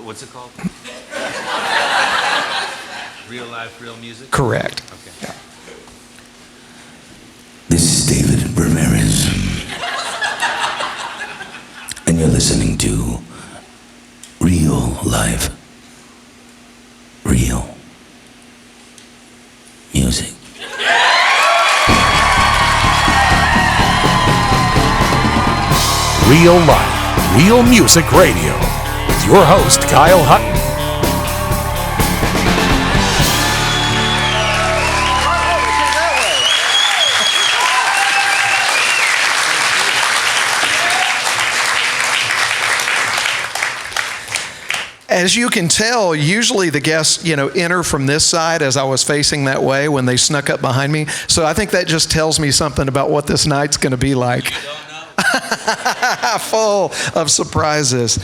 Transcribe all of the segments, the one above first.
What's it called? Real life, real music? Correct. Okay. Yeah. This is David Ramirez, and you're listening to Real Life, Real Music. Real Life, Real Music Radio with your host, Kyle Hutton. As you can tell, usually the guests, enter from this side as I was facing that way when they snuck up behind me. So I think that just tells me something about what this night's going to be like. Full of surprises.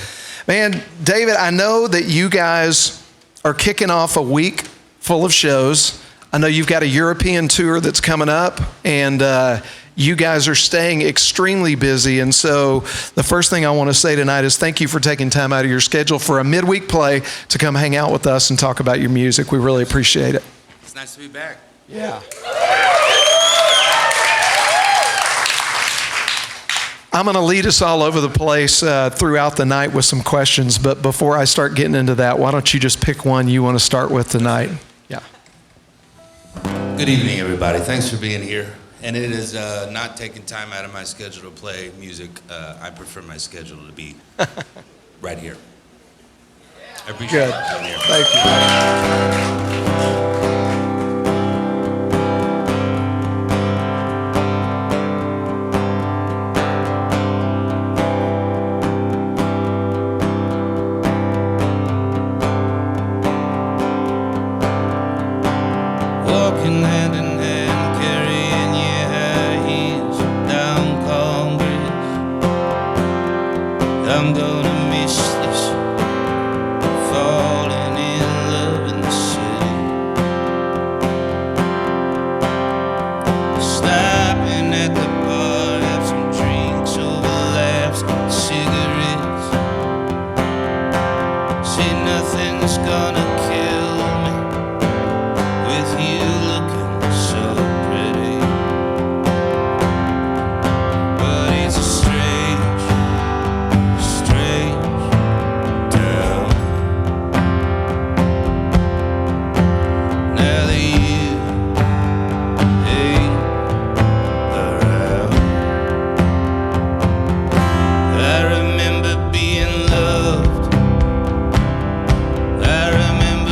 Man, David, I know that you guys are kicking off a week full of shows. I know you've got a European tour that's coming up, and you guys are staying extremely busy. And so the first thing I want to say tonight is thank you for taking time out of your schedule for a midweek play to come hang out with us and talk about your music. We really appreciate it. It's nice to be back. Yeah. I'm going to lead us all over the place throughout the night with some questions. But before I start getting into that, why don't you just pick one you want to start with tonight? Yeah. Good evening, everybody. Thanks for being here. And it is not taking time out of my schedule to play music. I prefer my schedule to be right here. I appreciate Good. being here. Thank you. Walking hand in hand, carrying your high heels down concrete. I'm gonna miss this, falling in love in the city. Stopping at the bar, have some drinks, over laughs, cigarettes. See, nothing's gonna kill me with you looking so pretty. But it's a strange town. Now that you ain't around, I remember being loved. I remember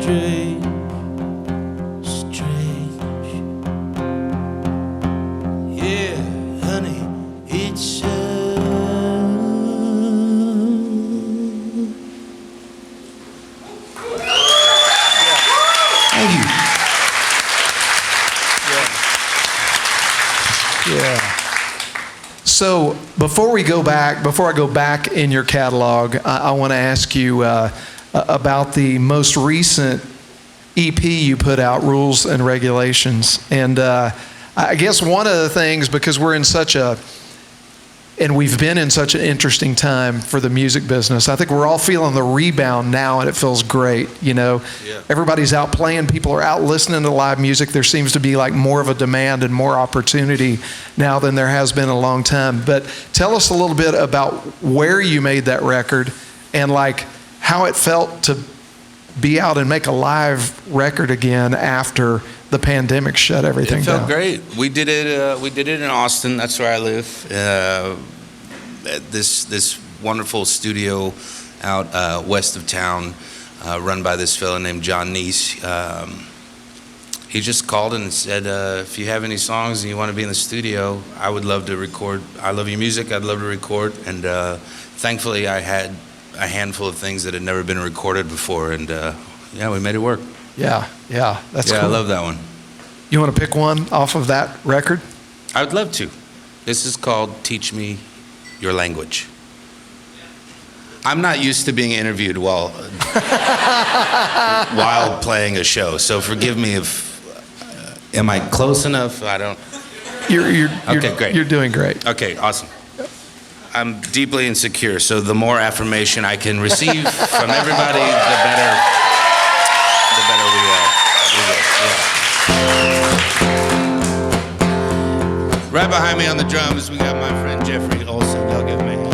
strange, strange. Yeah, honey, it's Thank you. Yeah. So before I go back in your catalog, I want to ask you about the most recent EP you put out, Rules and Regulations. And I guess one of the things, because we've been in such an interesting time for the music business. I think we're all feeling the rebound now, and it feels great. You know, Everybody's out playing. People are out listening to live music. There seems to be like more of a demand and more opportunity now than there has been in a long time. But tell us a little bit about where you made that record and like how it felt to be out and make a live record again after the pandemic shut everything down. It felt great. We did it in Austin. That's where I live. This wonderful studio out west of town, run by this fellow named John Neese. He just called and said, if you have any songs and you want to be in the studio, I would love to record. I love your music. I'd love to record. And thankfully, I had a handful of things that had never been recorded before. And yeah, we made it work. Yeah, that's cool. I love that one. You want to pick one off of that record? I would love to. This is called Teach Me Your Language. I'm not used to being interviewed while playing a show, so forgive me if, am I close enough? I don't. Okay, great. You're doing great. Okay, awesome. I'm deeply insecure, so the more affirmation I can receive from everybody, the better we get. Yeah. Right behind me on the drums, we got my friend Jeffrey Olsen. Y'all give him a hand.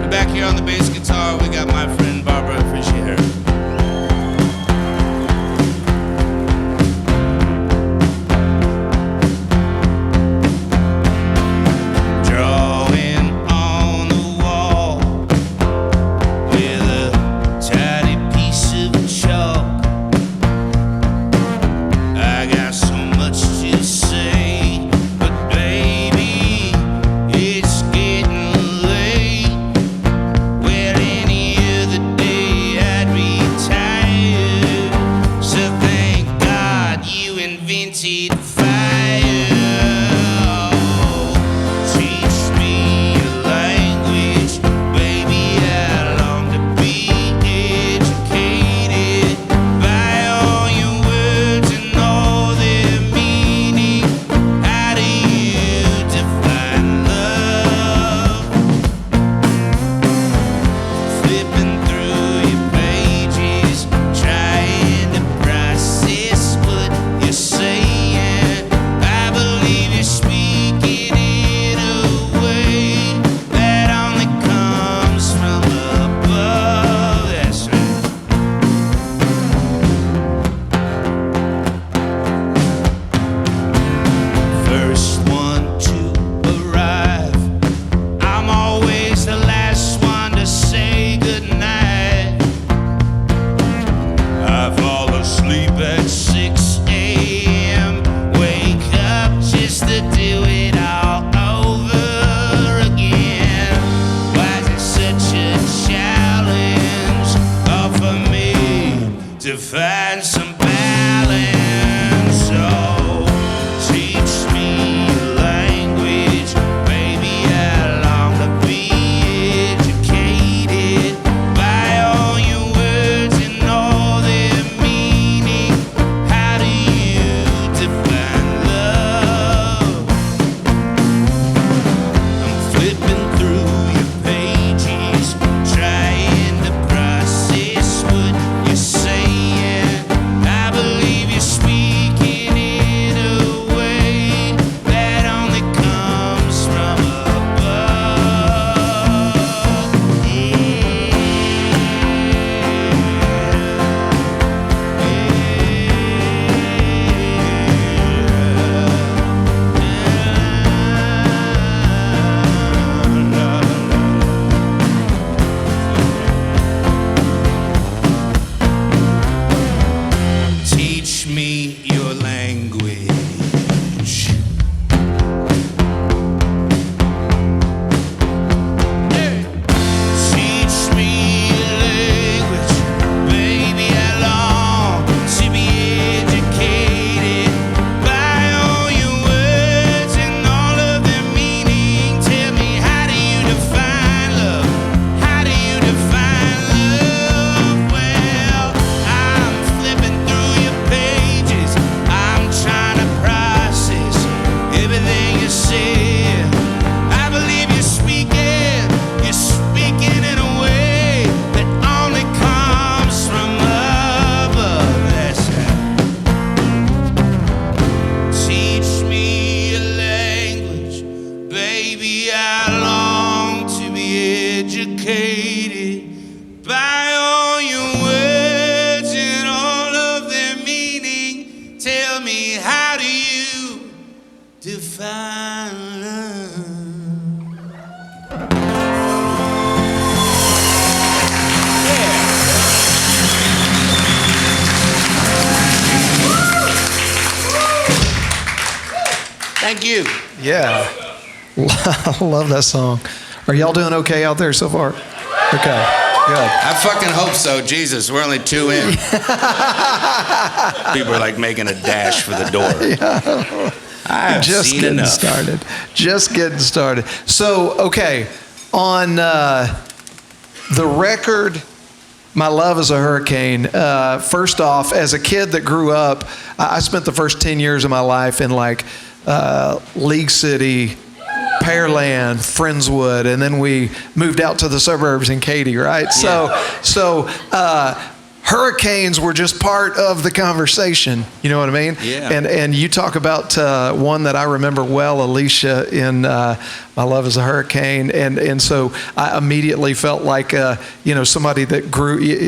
And back here on the bass guitar, we got my friend Barbara Fischer. Find some balance. So teach me your language, baby. I long to be educated by all your words and all their meaning. How do you define love? I'm flipping through your pages, trying to process what you're saying. Thank you. Yeah. I love that song. Are y'all doing okay out there so far? Okay, good. I fucking hope so. Jesus, we're only 2 in. People are like making a dash for the door. Yeah. I've Just seen getting enough. started. Just getting started. So, okay, on the record, My Love is a Hurricane, first off, as a kid that grew up, I spent the first 10 years of my life in like League City, Pearland, Friendswood, and then we moved out to the suburbs in Katy, right? Yeah. So hurricanes were just part of the conversation. You know what I mean? Yeah. And you talk about one that I remember well, Alicia, in My Love is a Hurricane. And so I immediately felt like, somebody that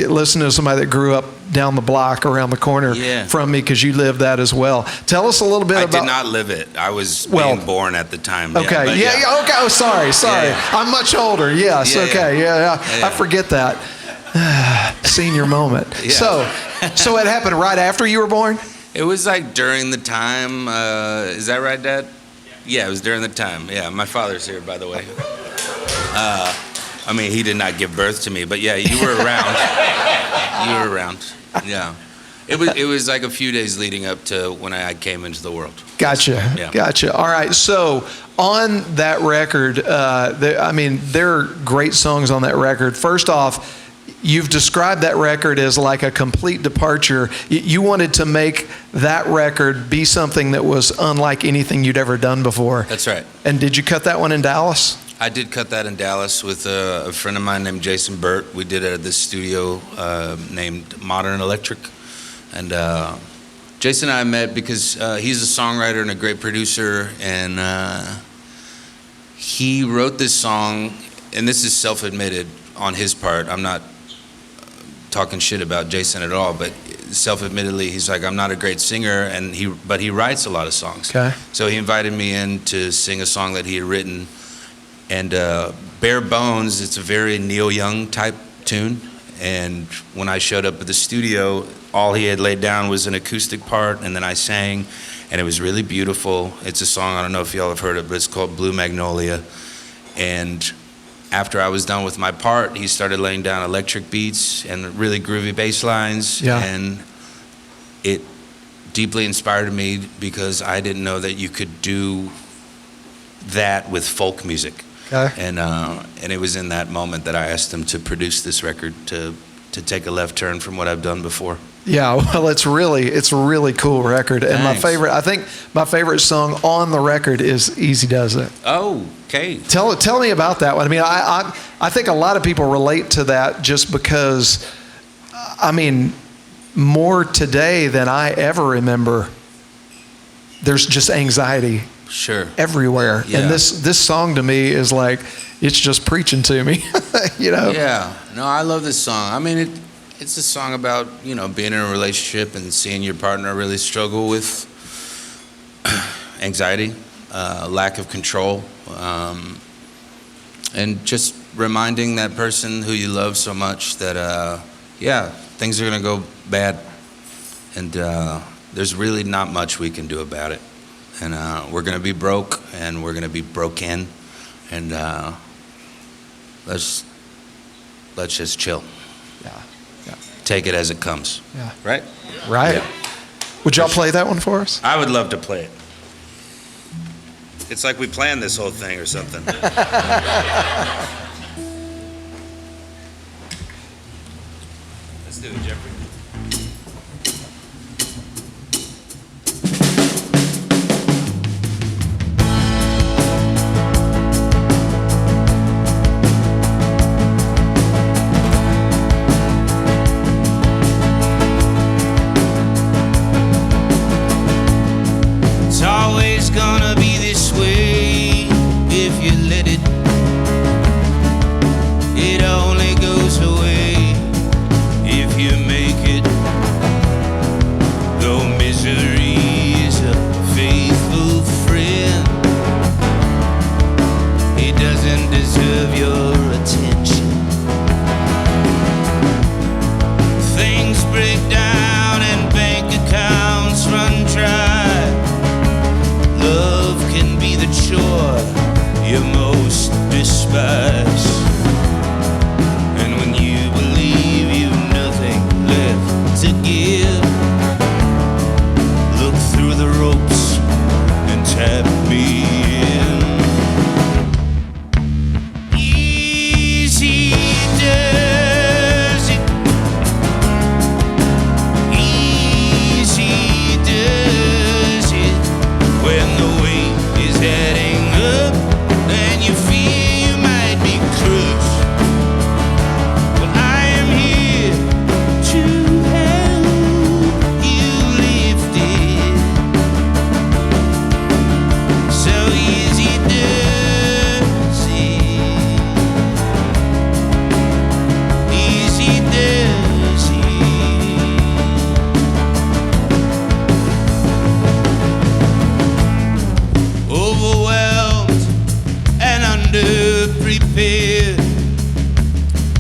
listen to somebody that grew up down the block around the corner from me, because you lived that as well. Tell us a little bit about... I did not live it. I was being born at the time. Okay. Okay. Oh, sorry. Yeah. I'm much older. Yes. Yeah, Okay. Yeah. I forget that. Senior moment. Yeah. So it happened right after you were born? It was like during the time. Is that right, Dad? Yeah, it was during the time. Yeah, my father's here, by the way. I mean, he did not give birth to me, but yeah, you were around. You were around. Yeah. It was like a few days leading up to when I came into the world. Gotcha. Yeah. Gotcha. All right. So on that record, there are great songs on that record. First off, you've described that record as like a complete departure. You wanted to make that record be something that was unlike anything you'd ever done before. That's right. And did you cut that one in Dallas? I did cut that in Dallas with a friend of mine named Jason Burt. We did it at this studio named Modern Electric. And Jason and I met because he's a songwriter and a great producer. And he wrote this song, and this is self-admitted on his part. I'm not talking shit about Jason at all, but self-admittedly, he's like, I'm not a great singer, but he writes a lot of songs. Okay. So he invited me in to sing a song that he had written. And bare bones, it's a very Neil Young type tune. And when I showed up at the studio, all he had laid down was an acoustic part, and then I sang, and it was really beautiful. It's a song, I don't know if y'all have heard it, but it's called Blue Magnolia. And after I was done with my part, he started laying down electric beats and really groovy bass lines. Yeah. And it deeply inspired me because I didn't know that you could do that with folk music. Okay. And it was in that moment that I asked him to produce this record, to take a left turn from what I've done before. Yeah, well, it's a really cool record. And Thanks. I think my favorite song on the record is Easy Does It. Oh, okay. Tell me about that one. I mean, I think a lot of people relate to that just because, I mean, more today than I ever remember, there's just anxiety everywhere. Yeah. And this song to me is like, it's just preaching to me, you know? Yeah. No, I love this song. I mean, it's a song about, being in a relationship and seeing your partner really struggle with anxiety, lack of control, and just reminding that person who you love so much that, things are going to go bad, and there's really not much we can do about it. And we're going to be broke, and we're going to be broken, and let's just chill. Yeah. Take it as it comes. Yeah. Right? Right. Yeah. Would y'all play that one for us? I would love to play it. It's like we planned this whole thing or something. Let's do it, Jeffrey. It's always gonna be this way if you let it.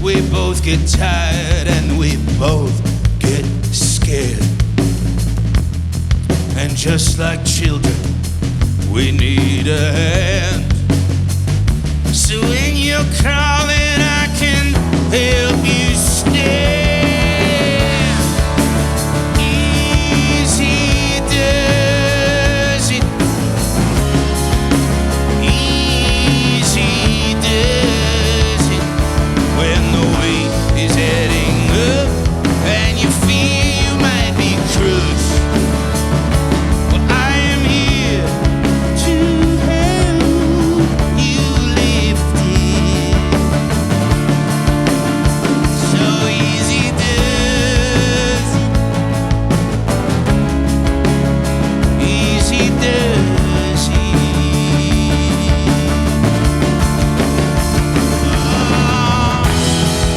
We both get tired and we both get scared. And just like children, we need a hand. So when you're crawling, I can help you stand. Easy does it. Easy does it. When the weight is heading up and you feel you might be crushed. Well, I am here to help you lift it. So easy does it. Easy does it.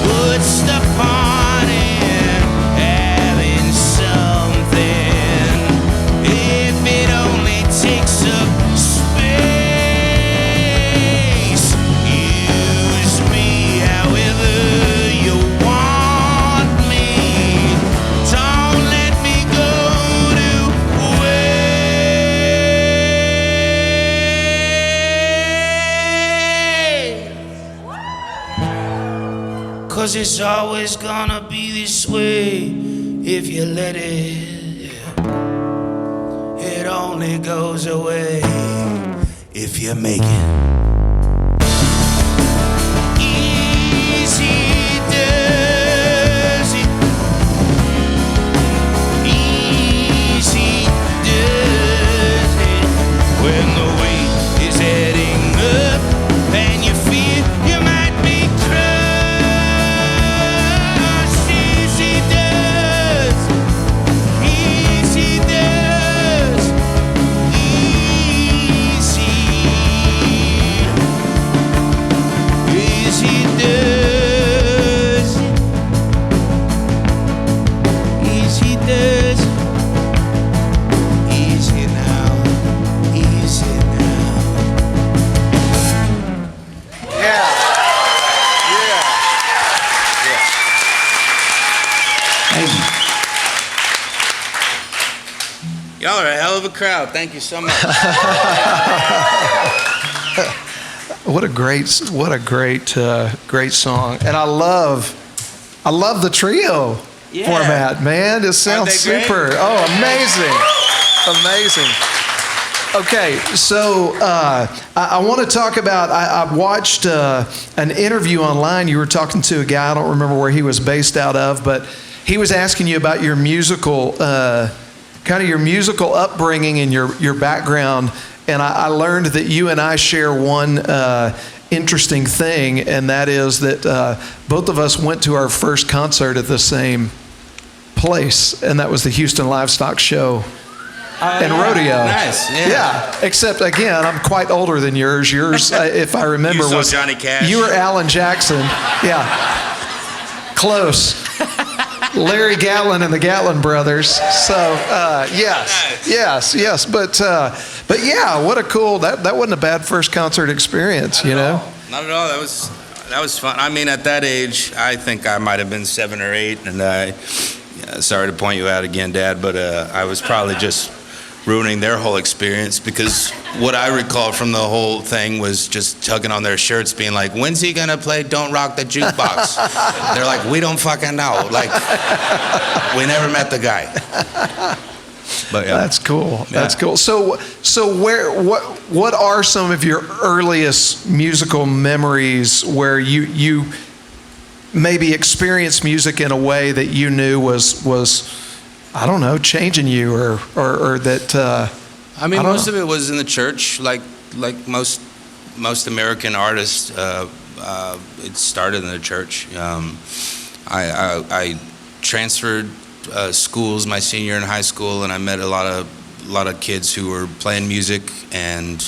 What's the point in having something if it only takes up space? Use me however you want me. Don't let me go to waste. 'Cause it's always gonna be this way if you let it. It only goes away if you make it. Easy does it. Easy does it. When the weight is heading up and you feel you might be crushed. Easy does. Easy does. Easy. Easy does. Easy does. Easy now. Easy now. Yeah. Y'all are a hell of a crowd. Thank you so much. What a great song. And I love the trio Yeah. format, man. It sounds they great? super. Oh, amazing. Amazing. Okay, so I want to talk about, I watched an interview online. You were talking to a guy, I don't remember where he was based out of, but he was asking you about your musical, kind of your musical upbringing and your background. And I learned that you and I share one interesting thing, and that is that both of us went to our first concert at the same place, and that was the Houston Livestock Show and Rodeo. Nice, yeah. Except again, I'm quite older than yours. Yours, if I remember, You saw was Johnny Cash. You were Alan Jackson. Yeah, close. Larry Gatlin and the Gatlin brothers. So yes. But yeah, what a cool. That wasn't a bad first concert experience, you know. Not at all. That was fun. I mean, at that age, I think I might have been 7 or 8, and sorry to point you out again, Dad, but I was probably just ruining their whole experience, because what I recall from the whole thing was just tugging on their shirts, being like, "When's he gonna play Don't Rock the Jukebox?" They're like, "We don't fucking know. Like, we never met the guy." But yeah. That's cool. Yeah. That's cool. So what are some of your earliest musical memories where you maybe experienced music in a way that you knew was I don't know, changing you or that I mean, I don't most know. of it was in the church, like most American artists. It started in the church. I transferred schools my senior year in high school, and I met a lot of kids who were playing music, and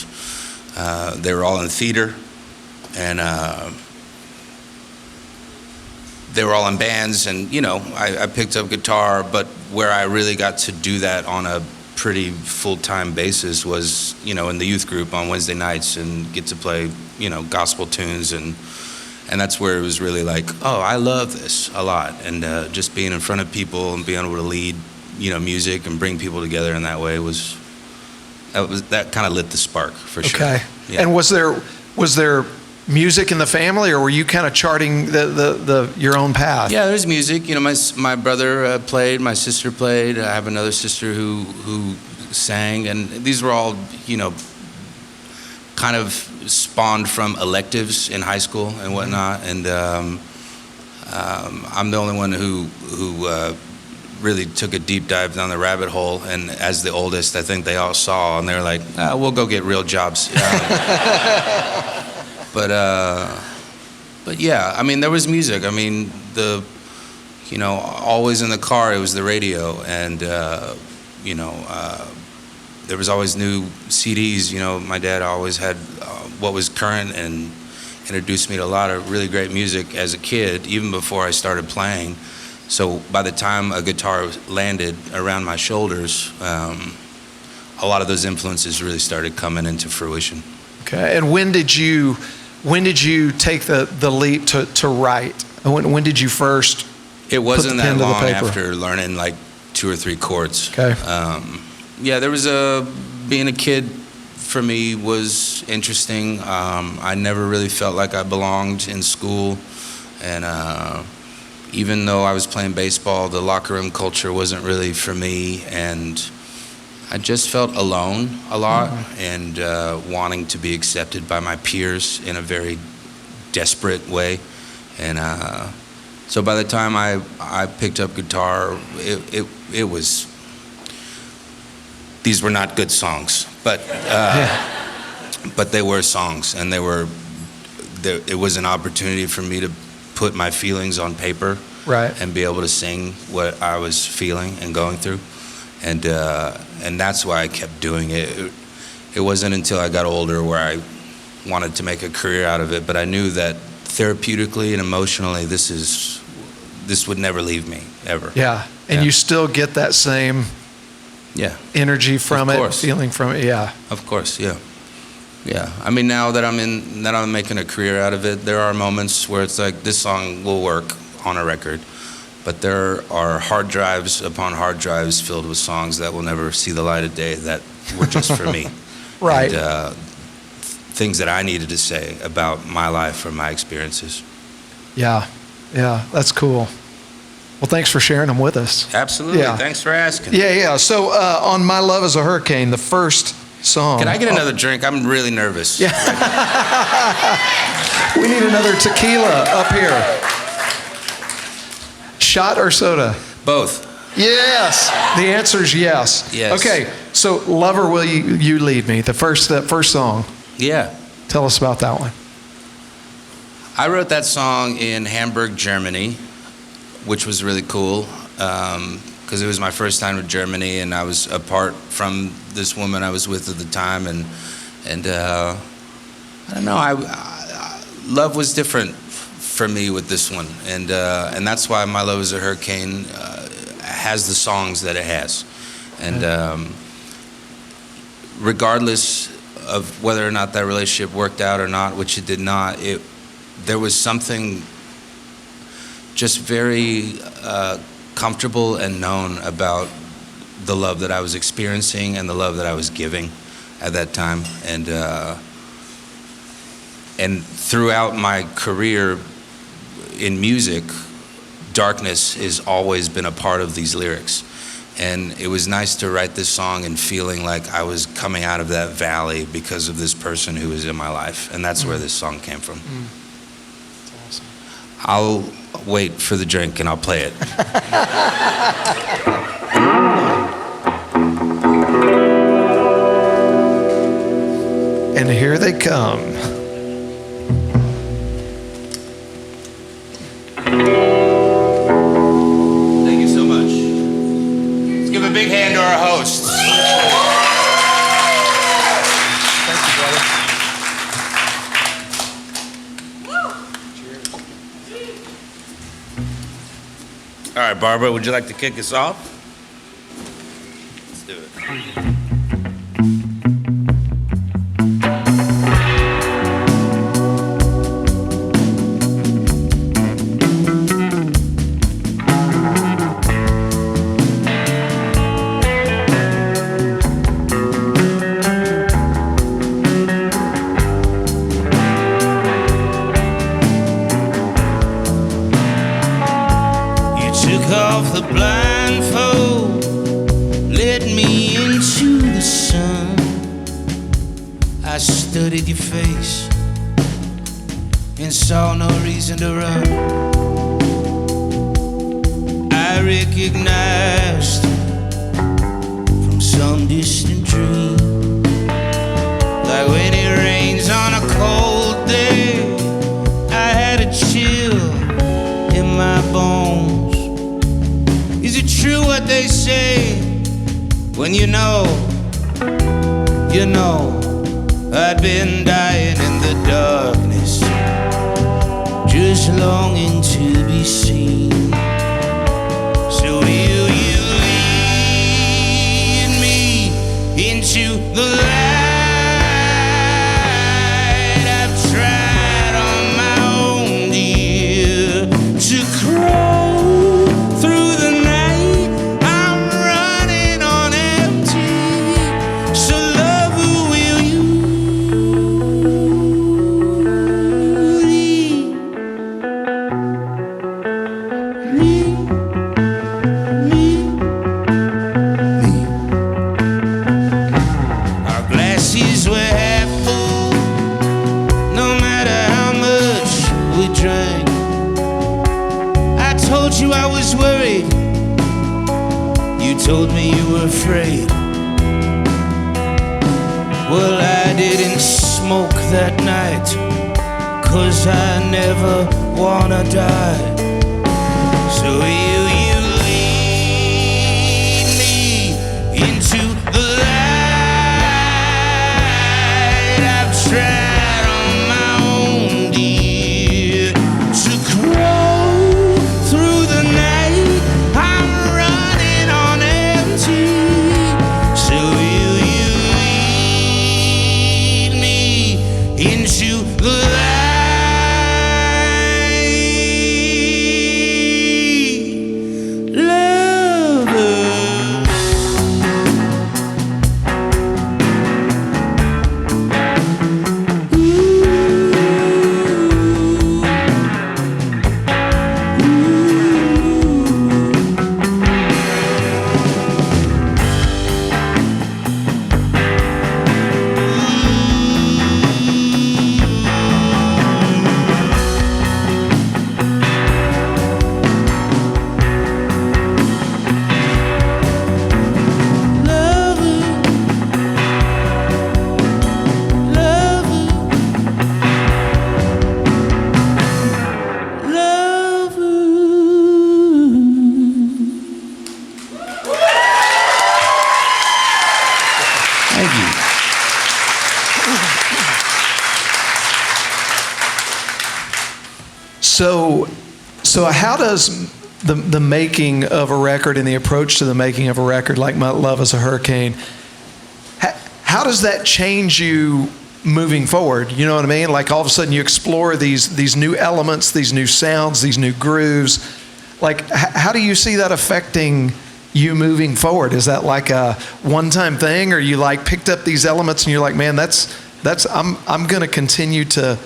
they were all in theater, and they were all in bands, and I picked up guitar, but where I really got to do that on a pretty full-time basis was in the youth group on Wednesday nights, and get to play gospel tunes and And that's where it was really like, oh, I love this a lot. And just being in front of people and being able to lead, music and bring people together in that way that kind of lit the spark for sure. Okay. Yeah. And was there music in the family, or were you kind of charting your own path? Yeah, there's music. My brother played, my sister played. I have another sister who sang, and these were all, kind of spawned from electives in high school and whatnot. And I'm the only one who really took a deep dive down the rabbit hole. And as the oldest, I think they all saw, and they were like, we'll go get real jobs. But yeah, I mean, there was music. I mean, always in the car, it was the radio, and there was always new CDs. My dad always had what was current and introduced me to a lot of really great music as a kid, even before I started playing. So by the time a guitar landed around my shoulders, a lot of those influences really started coming into fruition. Okay. And when did you take the leap to write? When did you first? It wasn't that long paper? after learning like 2 or 3 chords. Okay. Yeah, there was being a kid for me was interesting. I never really felt like I belonged in school, and even though I was playing baseball, the locker room culture wasn't really for me, and I just felt alone a lot, and wanting to be accepted by my peers in a very desperate way. And so by the time I picked up guitar, it was, these were not good songs, but they were songs, and it was an opportunity for me to put my feelings on paper, right, and be able to sing what I was feeling and going through. And that's why I kept doing it. It wasn't until I got older where I wanted to make a career out of it, but I knew that therapeutically and emotionally, this would never leave me, ever. Yeah, and you still get that same energy from it, feeling from it. Yeah, of course. Yeah. I mean, now that I'm making a career out of it, there are moments where it's like, this song will work on a record, but there are hard drives upon hard drives filled with songs that will never see the light of day that were just for me. Right. And, things that I needed to say about my life or my experiences. Yeah, that's cool. Well, thanks for sharing them with us. Absolutely. Yeah. Thanks for asking. Yeah. So on My Love is a Hurricane, the first song. Can I get another drink? I'm really nervous. Yeah. We need another tequila up here. Shot or soda? Both. Yes. The answer is yes. Yes. Okay. So, Lover, will you lead me? That first song. Yeah. Tell us about that one. I wrote that song in Hamburg, Germany, which was really cool because it was my first time to Germany, and I was apart from this woman I was with at the time, and I don't know, love was different for me with this one, and that's why My Love is a Hurricane has the songs that it has, and regardless of whether or not that relationship worked out or not, which it did not, there was something just very comfortable and known about the love that I was experiencing and the love that I was giving at that time, and throughout my career in music, darkness has always been a part of these lyrics. And it was nice to write this song and feeling like I was coming out of that valley because of this person who was in my life. And that's where this song came from. That's awesome. I'll wait for the drink and I'll play it. And here they come. Thank you so much. Let's give a big hand to our hosts. Thank you, brother. All right, Barbara, would you like to kick us off? Let's do it. off the blindfold, led me into the sun. I studied your face and saw no reason to run. I recognized from some distant dream, like when it rains on a cold day, I had a chill in my bones. Is it true what they say? When you know, you know. I'd been dying in the darkness, just longing to be seen. So will you lead me into the light? I've tried on my own, dear, to crawl through the night. I'm running on empty. So love, who will you I was worried. You told me you were afraid. Well, I didn't smoke that night, 'cause I never wanna die. So will you lead me into the light? I've tried on my own, dear, to crawl through the night. I'm running on empty. So will you lead me into the light? Lover. Thank you. So how does the making of a record and the approach to the making of a record like My Love Is a Hurricane, how does that change you moving forward? You know what I mean? Like all of a sudden you explore these new elements, these new sounds, these new grooves. Like how do you see that affecting you moving forward? Is that like a one-time thing, or you like picked up these elements and you're like, man, I'm going to continue to?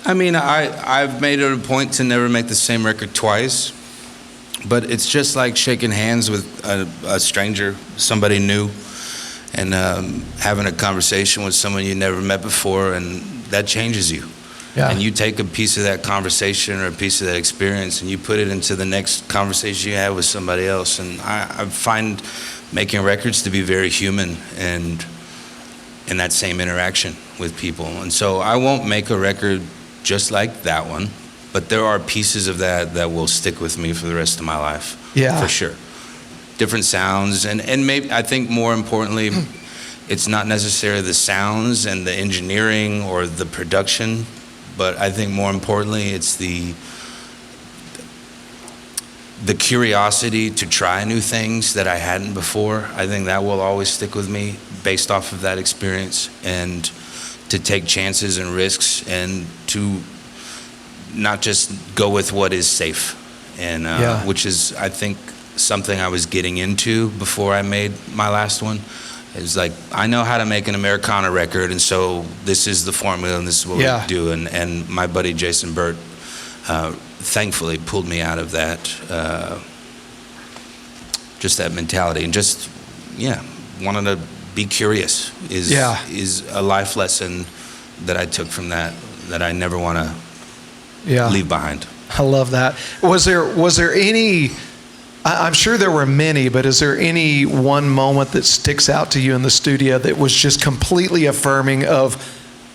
I mean, I've made it a point to never make the same record twice, but it's just like shaking hands with a stranger, somebody new, and having a conversation with someone you never met before, and that changes you. Yeah. And you take a piece of that conversation or a piece of that experience and you put it into the next conversation you have with somebody else. And I find making records to be very human and in that same interaction with people. And so I won't make a record just like that one, but there are pieces of that will stick with me for the rest of my life. Yeah. For sure. Different sounds, and maybe I think more importantly, it's not necessarily the sounds and the engineering or the production, but I think more importantly, it's the curiosity to try new things that I hadn't before. I think that will always stick with me based off of that experience, and to take chances and risks and to not just go with what is safe, and which is, I think, something I was getting into before I made my last one. It was like, I know how to make an Americana record, and so this is the formula and this is what we do. And my buddy Jason Burt thankfully pulled me out of that just that mentality, and just wanting to be curious is a life lesson that I took from that I never want to leave behind. I love that. Was there any? I'm sure there were many, but is there any one moment that sticks out to you in the studio that was just completely affirming of,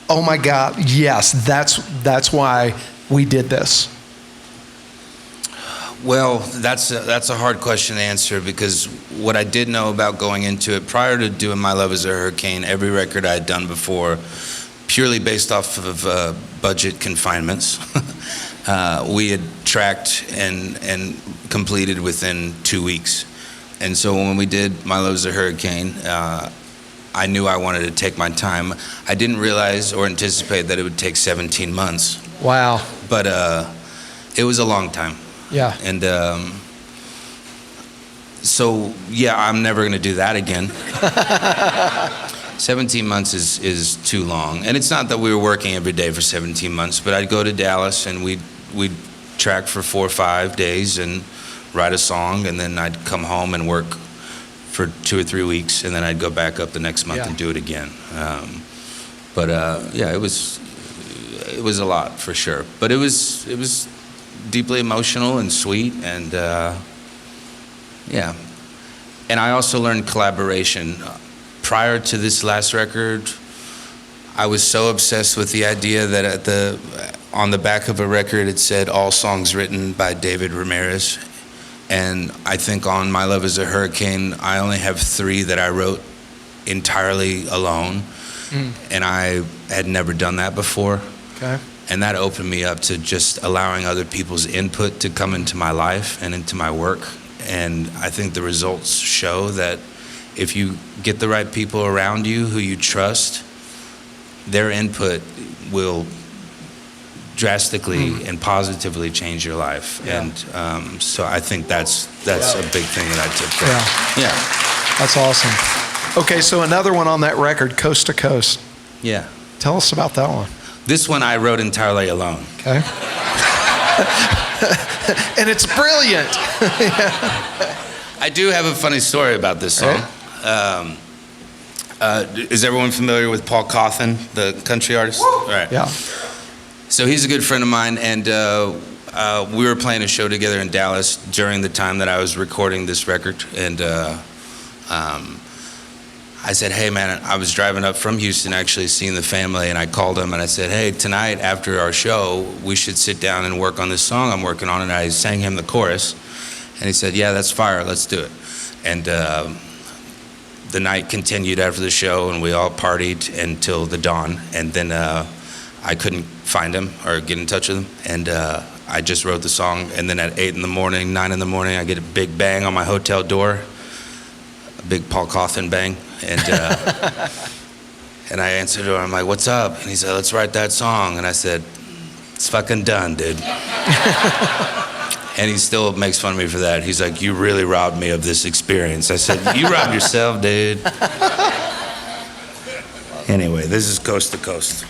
oh my God, yes, that's why we did this? Well, that's a hard question to answer, because what I did know about going into it, prior to doing My Love Is a Hurricane, every record I had done before, purely based off of budget confinements, we had tracked and completed within 2 weeks. And so when we did My Love Is a Hurricane, I knew I wanted to take my time. I didn't realize or anticipate that it would take 17 months. Wow. But it was a long time. Yeah. And so, I'm never going to do that again. 17 months is too long. And it's not that we were working every day for 17 months, but I'd go to Dallas and we'd track for 4 or 5 days and write a song, and then I'd come home and work for 2 or 3 weeks, and then I'd go back up the next month and do it again. It was a lot for sure. But it was deeply emotional and sweet, and And I also learned collaboration. Prior to this last record, I was so obsessed with the idea that on the back of a record it said all songs written by David Ramirez. And I think on My Love Is a Hurricane, I only have 3 that I wrote entirely alone. And I had never done that before. Okay. And that opened me up to just allowing other people's input to come into my life and into my work. And I think the results show that if you get the right people around you who you trust, their input will drastically and positively change your life. Yeah. And so I think that's a big thing that I took from. Yeah. That's awesome. Okay, so another one on that record, Coast to Coast. Yeah. Tell us about that one. This one I wrote entirely alone. Okay. And it's brilliant. I do have a funny story about this song. Right. Is everyone familiar with Paul Cawthon, the country artist? All right. Yeah. So he's a good friend of mine, and we were playing a show together in Dallas during the time that I was recording this record. And I said, hey man, I was driving up from Houston actually seeing the family, and I called him and I said, hey, tonight after our show, we should sit down and work on this song I'm working on. And I sang him the chorus, and he said, yeah, that's fire, let's do it. And the night continued after the show, and we all partied until the dawn. And then I couldn't find him or get in touch with him, and I just wrote the song. And then at 8 in the morning, 9 in the morning, I get a big bang on my hotel door, a big Paul Cawthon bang. And and I answered her. I'm like, what's up? And he said, let's write that song. And I said, it's fucking done, dude. And he still makes fun of me for that. He's like, you really robbed me of this experience. I said, you robbed yourself, dude. Anyway, this is Coast to Coast.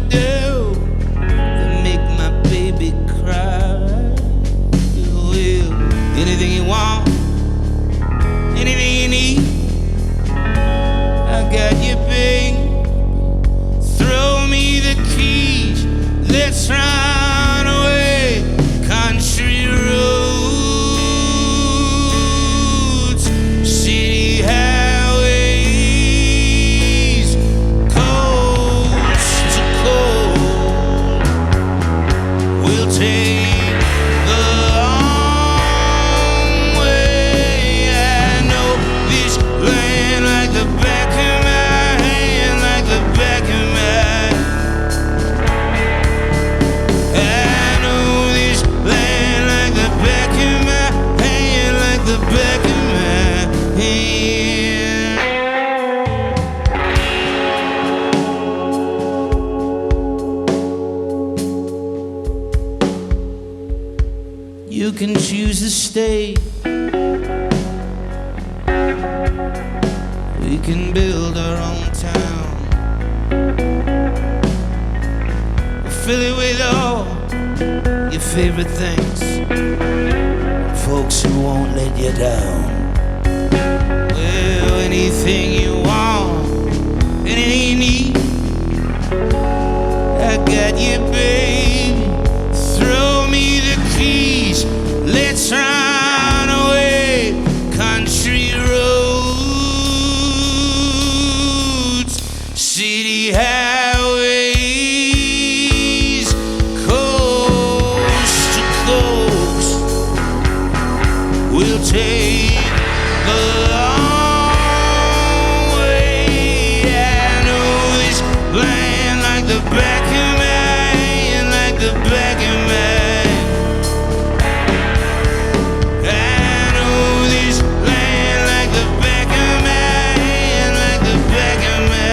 They make my baby cry. let's run away. Country roads, city highways, coast to coast. We'll take the long way. I know this land like the back of my hand, like the back of my. I know this land like the back of my hand, like the back of my hand. You can choose to stay. We can build our own town. Fill it with all your favorite things. Folks who won't let you down. Well, anything you want, anything you need, I got you, baby. Throw me the keys. Let's run away. Country roads, city highways, coast to coast. We'll take the long way. I know this land like the back of my hand, like the back of my. I know this land like the back of my hand, like the back of my.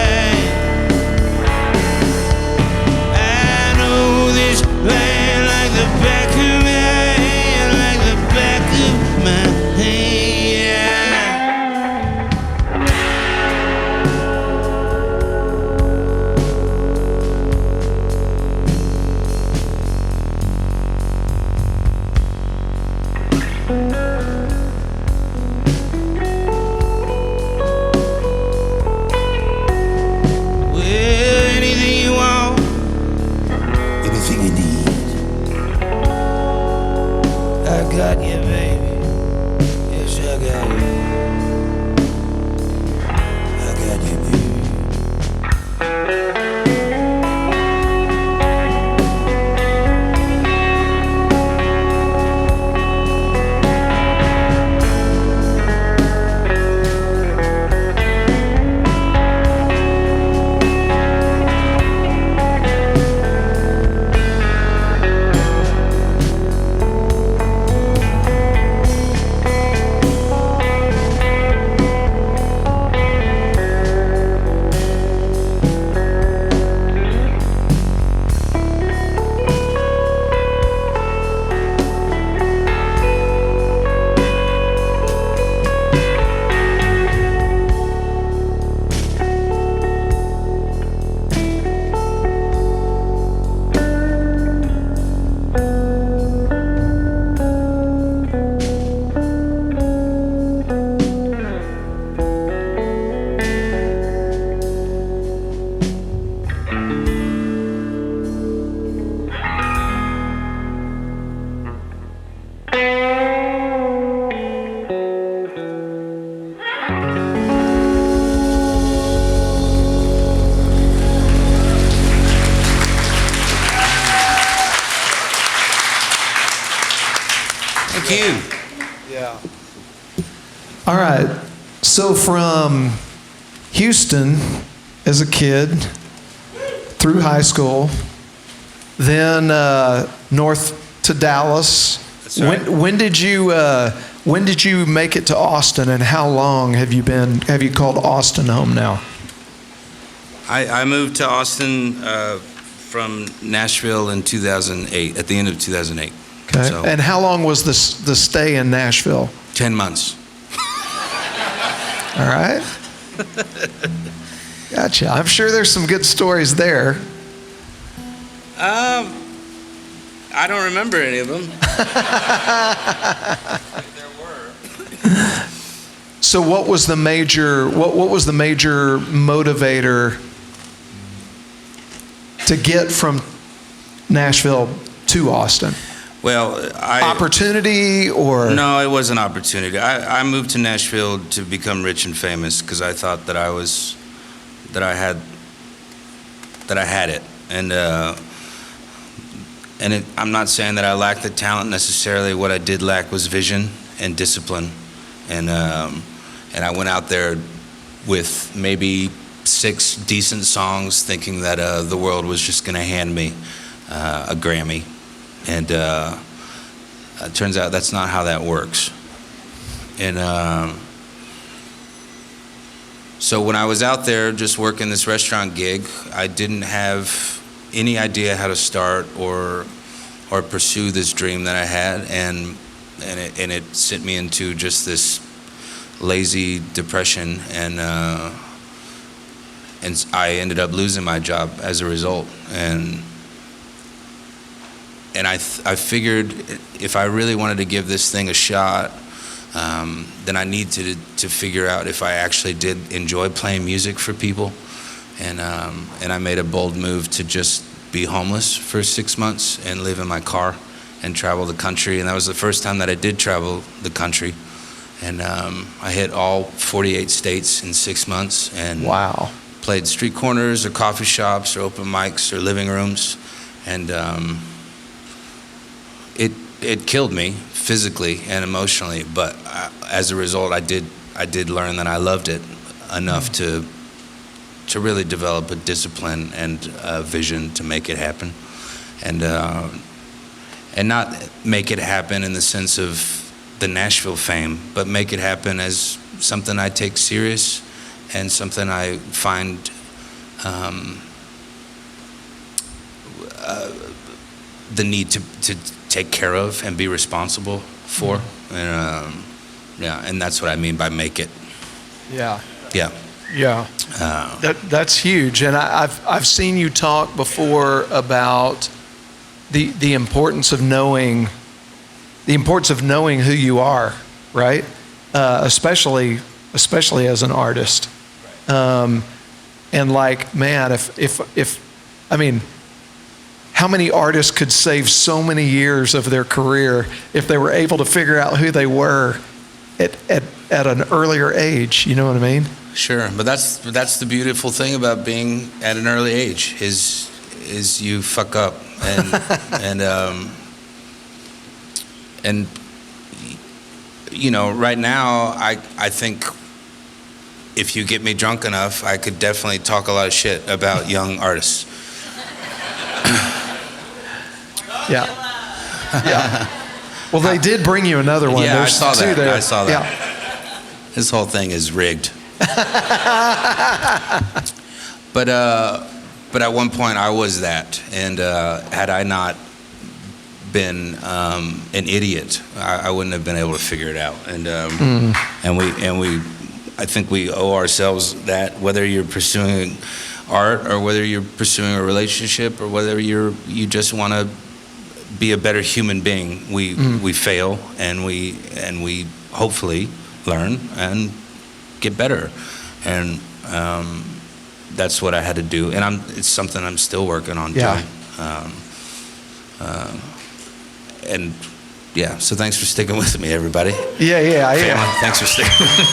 I know this land like the back of my hand, like the back of my hand. Well, anything you want, Anything you need, I got you, baby. Yes, I got you. I got you, baby. Thank you. Yeah. All right. So from Houston as a kid through high school, then north to Dallas. That's right. When did you make it to Austin, and how long have you called Austin home now? I moved to Austin from Nashville in 2008, at the end of 2008. Okay. So, And how long was the stay in Nashville? 10 months. All right. Gotcha. I'm sure there's some good stories there. I don't remember any of them. There were. So what was the major motivator to get from Nashville to Austin? Well, Opportunity or? No, it was an opportunity. I moved to Nashville to become rich and famous because I thought that I had it, and I'm not saying that I lacked the talent necessarily. What I did lack was vision and discipline, and I went out there with maybe 6 decent songs, thinking that the world was just going to hand me a Grammy, and it turns out that's not how that works. And so when I was out there just working this restaurant gig, I didn't have any idea how to start or pursue this dream that I had, and it sent me into just this lazy depression, and I ended up losing my job as a result. And I figured if I really wanted to give this thing a shot, then I needed to figure out if I actually did enjoy playing music for people. And I made a bold move to just be homeless for 6 months and live in my car and travel the country. And that was the first time that I did travel the country. And I hit all 48 states in 6 months. And wow. Played street corners or coffee shops or open mics or living rooms. And it killed me physically and emotionally. But as a result, I did learn that I loved it enough to really develop a discipline and a vision to make it happen, and not make it happen in the sense of the Nashville fame, but make it happen as something I take serious and something I find the need to take care of and be responsible for, and and that's what I mean by make it. Yeah. Yeah. Yeah, that's huge, and I've seen you talk before about the importance of knowing who you are, right? Especially as an artist, and like, man, if I mean, how many artists could save so many years of their career if they were able to figure out who they were at an earlier age? You know what I mean? Sure, but that's the beautiful thing about being at an early age is you fuck up, and you know, right now I think if you get me drunk enough, I could definitely talk a lot of shit about young artists. Yeah. Yeah. Well, they did bring you another one. Yeah, There's I saw two that. there. I saw that. Yeah. This whole thing is rigged. But at one point I was that, and had I not been an idiot, I wouldn't have been able to figure it out. And we I think we owe ourselves that, whether you're pursuing art or whether you're pursuing a relationship or whether you just want to be a better human being. We fail, and we hopefully learn and get better, and that's what I had to do, and it's something I'm still working on doing. And yeah, so thanks for sticking with me, everybody. Yeah. Family, thanks for sticking with me.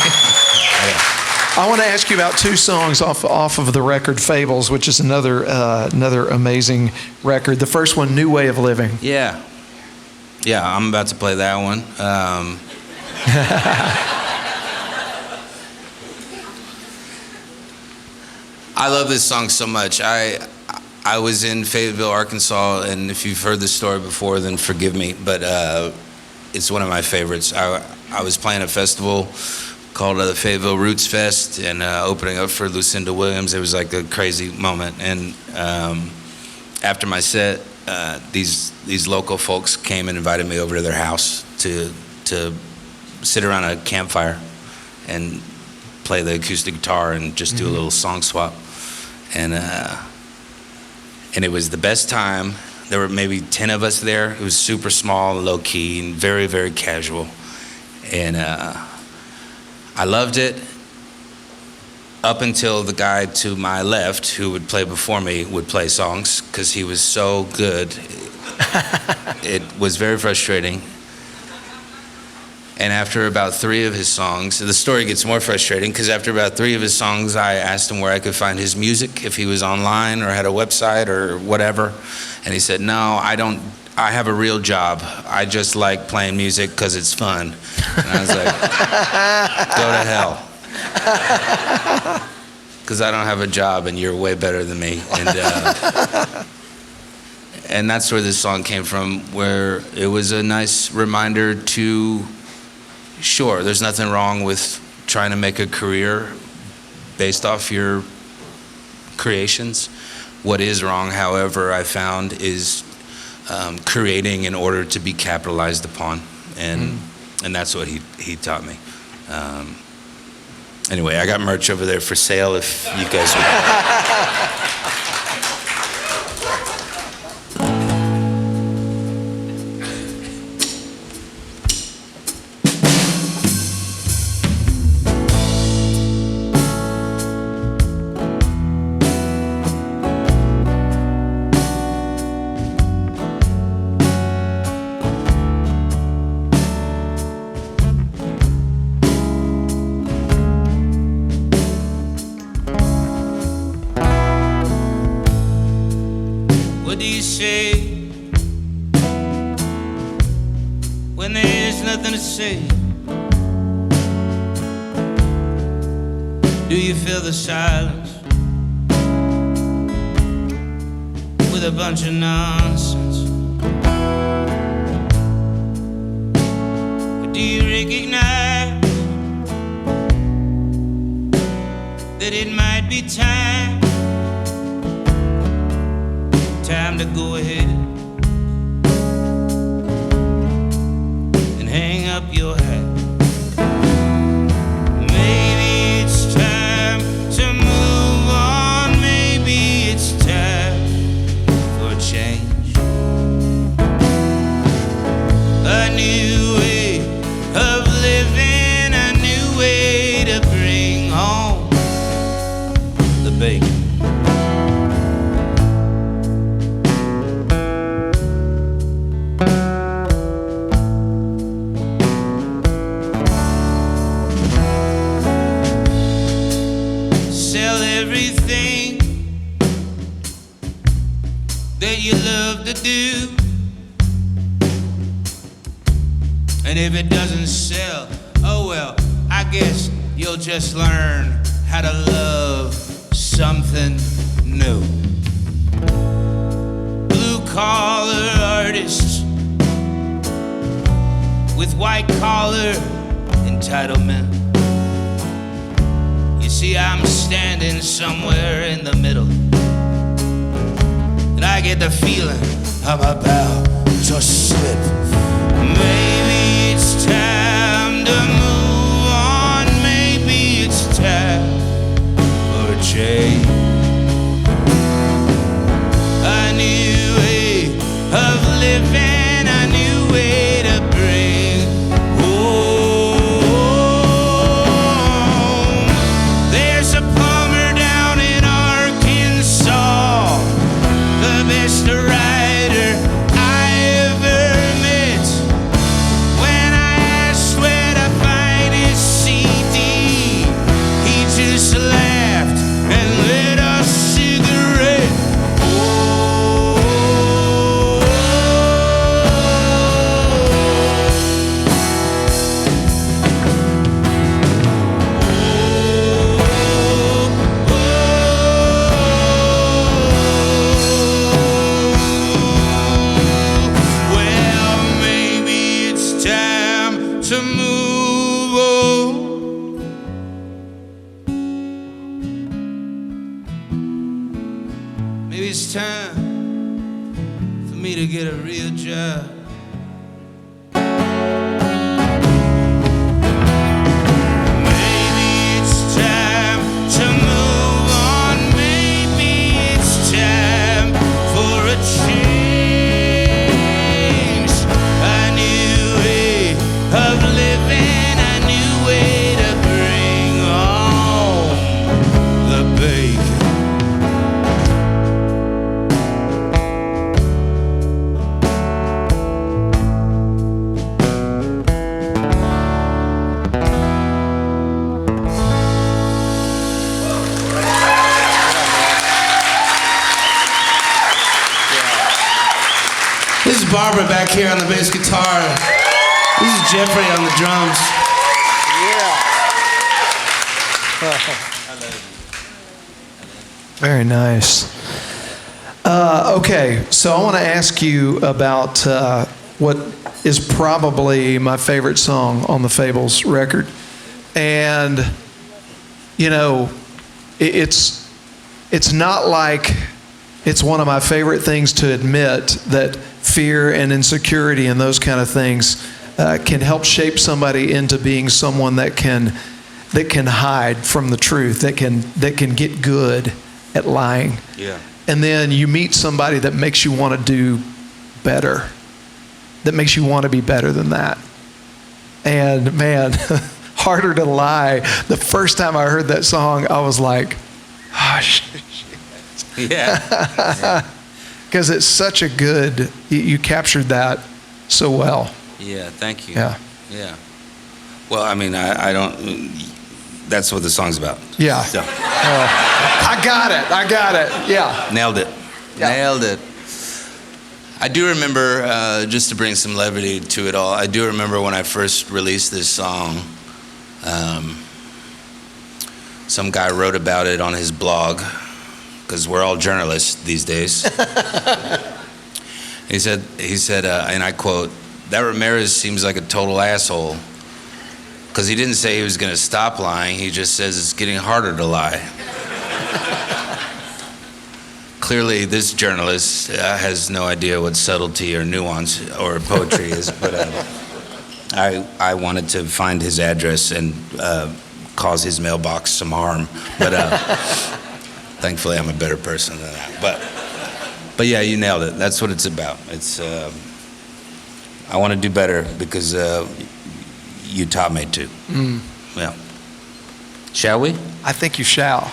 I want to ask you about 2 songs off of the record Fables, which is another amazing record. The first one, New Way of Living. Yeah, I'm about to play that one. I love this song so much. I was in Fayetteville, Arkansas, and if you've heard this story before, then forgive me, but it's one of my favorites. I was playing a festival called the Fayetteville Roots Fest, and opening up for Lucinda Williams. It was like a crazy moment, and after my set, these local folks came and invited me over to their house to sit around a campfire and play the acoustic guitar and just do a little song swap. And it was the best time. There were maybe 10 of us there. It was super small, low key, and very, very casual. And I loved it up until the guy to my left, who would play before me, would play songs because he was so good. It was very frustrating. And after about 3 of his songs, the story gets more frustrating because after about 3 of his songs, I asked him where I could find his music, if he was online or had a website or whatever. And he said, no, I don't. I have a real job. I just like playing music because it's fun. And I was like, go to hell. Because I don't have a job and you're way better than me. And that's where this song came from, where it was a nice reminder to, sure, there's nothing wrong with trying to make a career based off your creations. What is wrong, however, I found is creating in order to be capitalized upon, and that's what he taught me. Anyway, I got merch over there for sale if you guys would. What do you say when there's nothing to say? Do you fill the silence with a bunch of nonsense? Or do you recognize that it might be time to go ahead and hang up your hat? Maybe it's time to move on. Maybe it's time for a change. A new way of living, a new way to bring home the bacon. Everything that you love to do, and if it doesn't sell, oh well, I guess you'll just learn how to love something new. Blue-collar artists with white-collar entitlement. You see, I'm standing somewhere in the middle, and I get the feeling I'm about to slip. Maybe it's time to move on. Maybe it's time for a change. A new way of living, a new way to bring home. There's a plumber down in Arkansas, the best writer I ever met. When I asked where to find his CD, he just laughed and lit a cigarette. Well, maybe it's time to move on. Maybe it's time for me to get a real job. Maybe it's time to move on. Maybe it's time for a change. A new way of living, a new way to bring home This is Barbara back here on the bass guitar. This is Jeffrey on the drums. Very nice. Okay, so I want to ask you about what is probably my favorite song on the Fables record. And, you know, it's not like it's one of my favorite things to admit that fear and insecurity and those kind of things can help shape somebody into being someone that can hide from the truth, that can get good at lying. Yeah. And then you meet somebody that makes you want to do better, that makes you want to be better than that. And man, Harder to Lie, the first time I heard that song, I was like, oh, shit. Yeah. Because it's such a good, you captured that so well. Yeah, thank you. Yeah. Yeah. Well, I mean, I don't, that's what the song's about. Yeah. So. I got it. Yeah. Nailed it. Yeah. Nailed it. I do remember, just to bring some levity to it all, I do remember when I first released this song, some guy wrote about it on his blog, because we're all journalists these days. He said, and I quote, "That Ramirez seems like a total asshole, because he didn't say he was going to stop lying, he just says it's getting harder to lie." Clearly, this journalist has no idea what subtlety or nuance or poetry is, but I wanted to find his address and cause his mailbox some harm, but thankfully I'm a better person than that. But yeah, you nailed it. That's what it's about. It's I want to do better because you taught me to. Yeah. Shall we? I think you shall.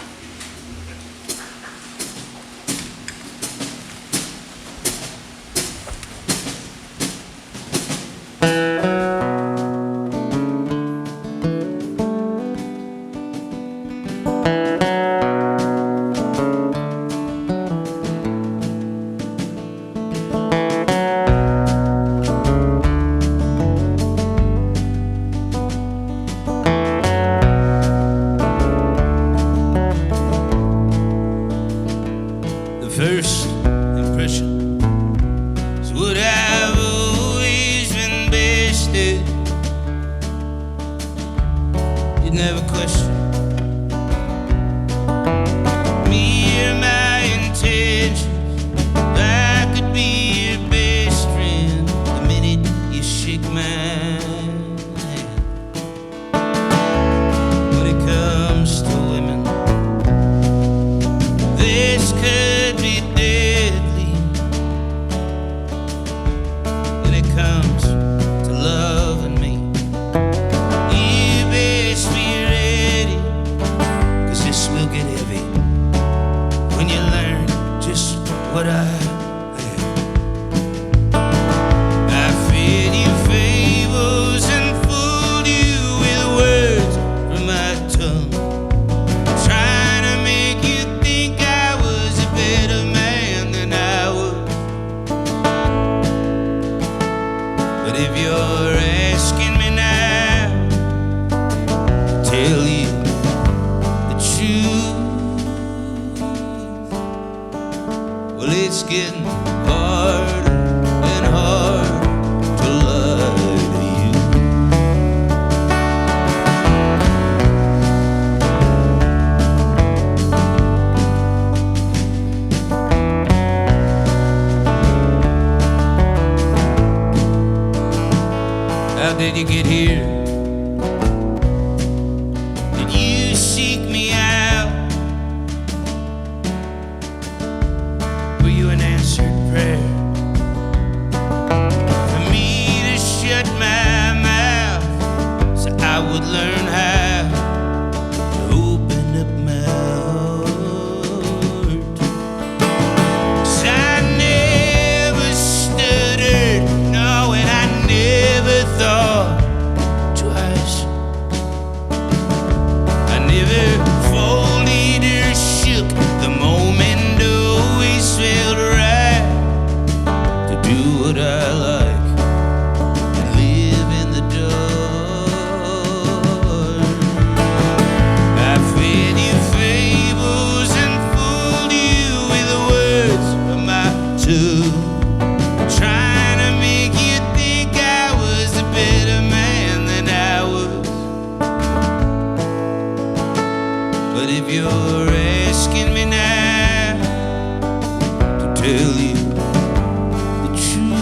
First impression is what I've always been best at. You never question me or my intentions. I could be your best friend the minute you shake my hand. When it comes to women, this could be deadly. When it comes to loving me, you best be ready, 'cause this will get heavy when you learn just what I fed you fables and fooled you with words from my tongue, trying to make you think I was a better man than I was. But if you're asking me now to tell you the truth, well, it's getting harder and harder to lie to you. How did you get here? Did you seek me out? Were you an answered prayer for me to shut my mouth so I would learn how to open up my heart? 'Cause I never stuttered, no, and I never thought do what I like and live in the dark. I fed you fables and fooled you with the words of my tongue, trying to make you think I was a better man than I was. But if you're asking me now to tell you the truth,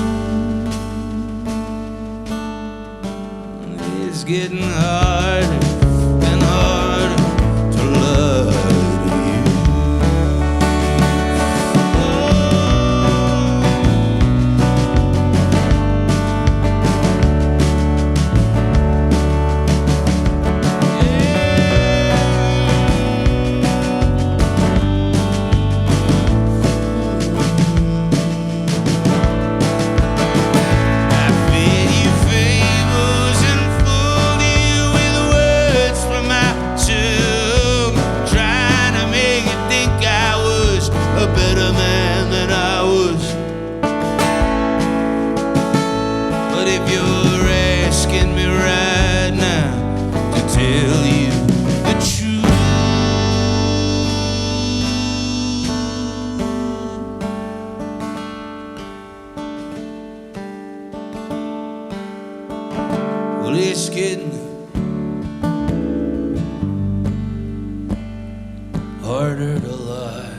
it's getting harder and harder to love you. Well, it's getting harder to lie.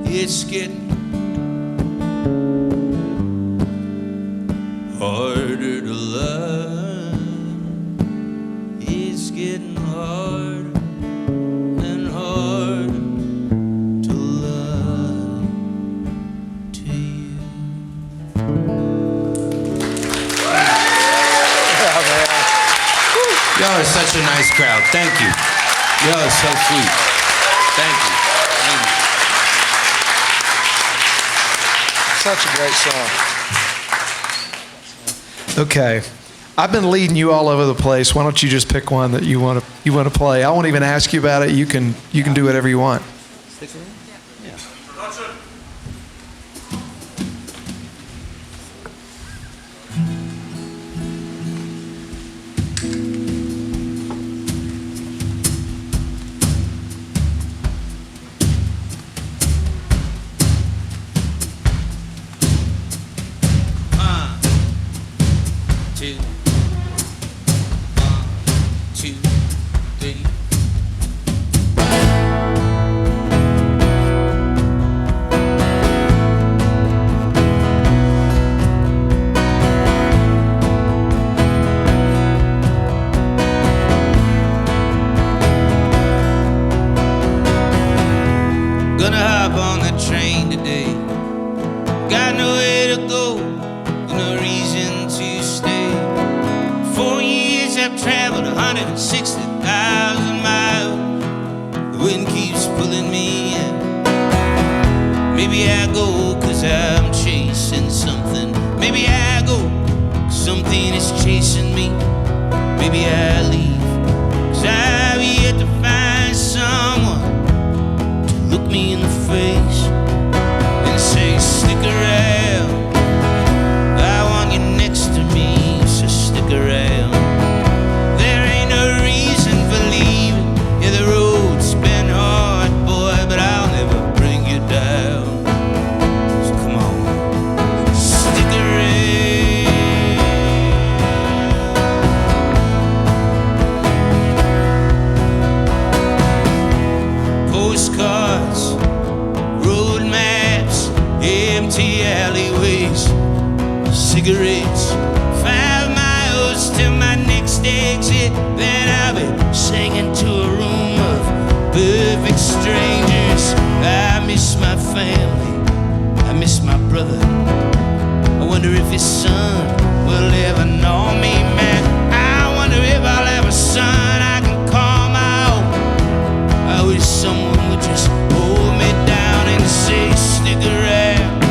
It's getting harder to lie. It's getting harder and harder to lie to you. Y'all are such a nice crowd. Thank you. Y'all are so sweet. Thank you. Thank you. Such a great song. Okay. I've been leading you all over the place. Why don't you just pick one that you want to play? I won't even ask you about it. You can do whatever you want. Two. 1, 2, 3. Gonna hop on the train today. Got nowhere to go, no reason to stay. 4 years I've traveled 160,000 miles. The wind keeps pulling me in. Maybe I go 'cause I'm chasing something. Maybe I go 'cause something is chasing me. Maybe I leave 'cause I've yet to find someone to look me in the face and say, stick around. I want you next to me, so stick around. There ain't no reason for leaving. Yeah, the road's been hard, boy, but I'll never bring you down. So come on, stick around. Postcards, road maps, empty alleyways, cigarettes, 5 miles to my next exit. Then I'll be singing to a room of perfect strangers. I miss my family, I miss my brother. I wonder if his son will ever know me, man. I wonder if I'll have a son I can call my own. I wish someone would just hold me down and say, stick around.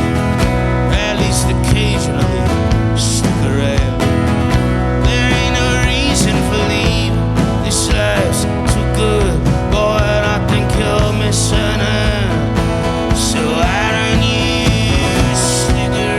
At least occasionally, stick around. There ain't no reason for leaving. This life's too good, boy, and I think you're missing out. So why don't you stick around?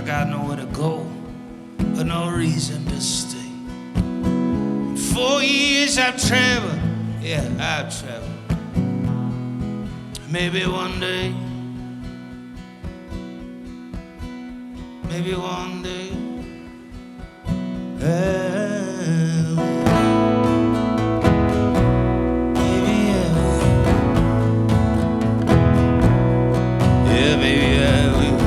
got nowhere to go, but no reason to stay. 4 years I've traveled, yeah, I've traveled. Maybe one day, maybe one day, maybe I will. Yeah, maybe I will.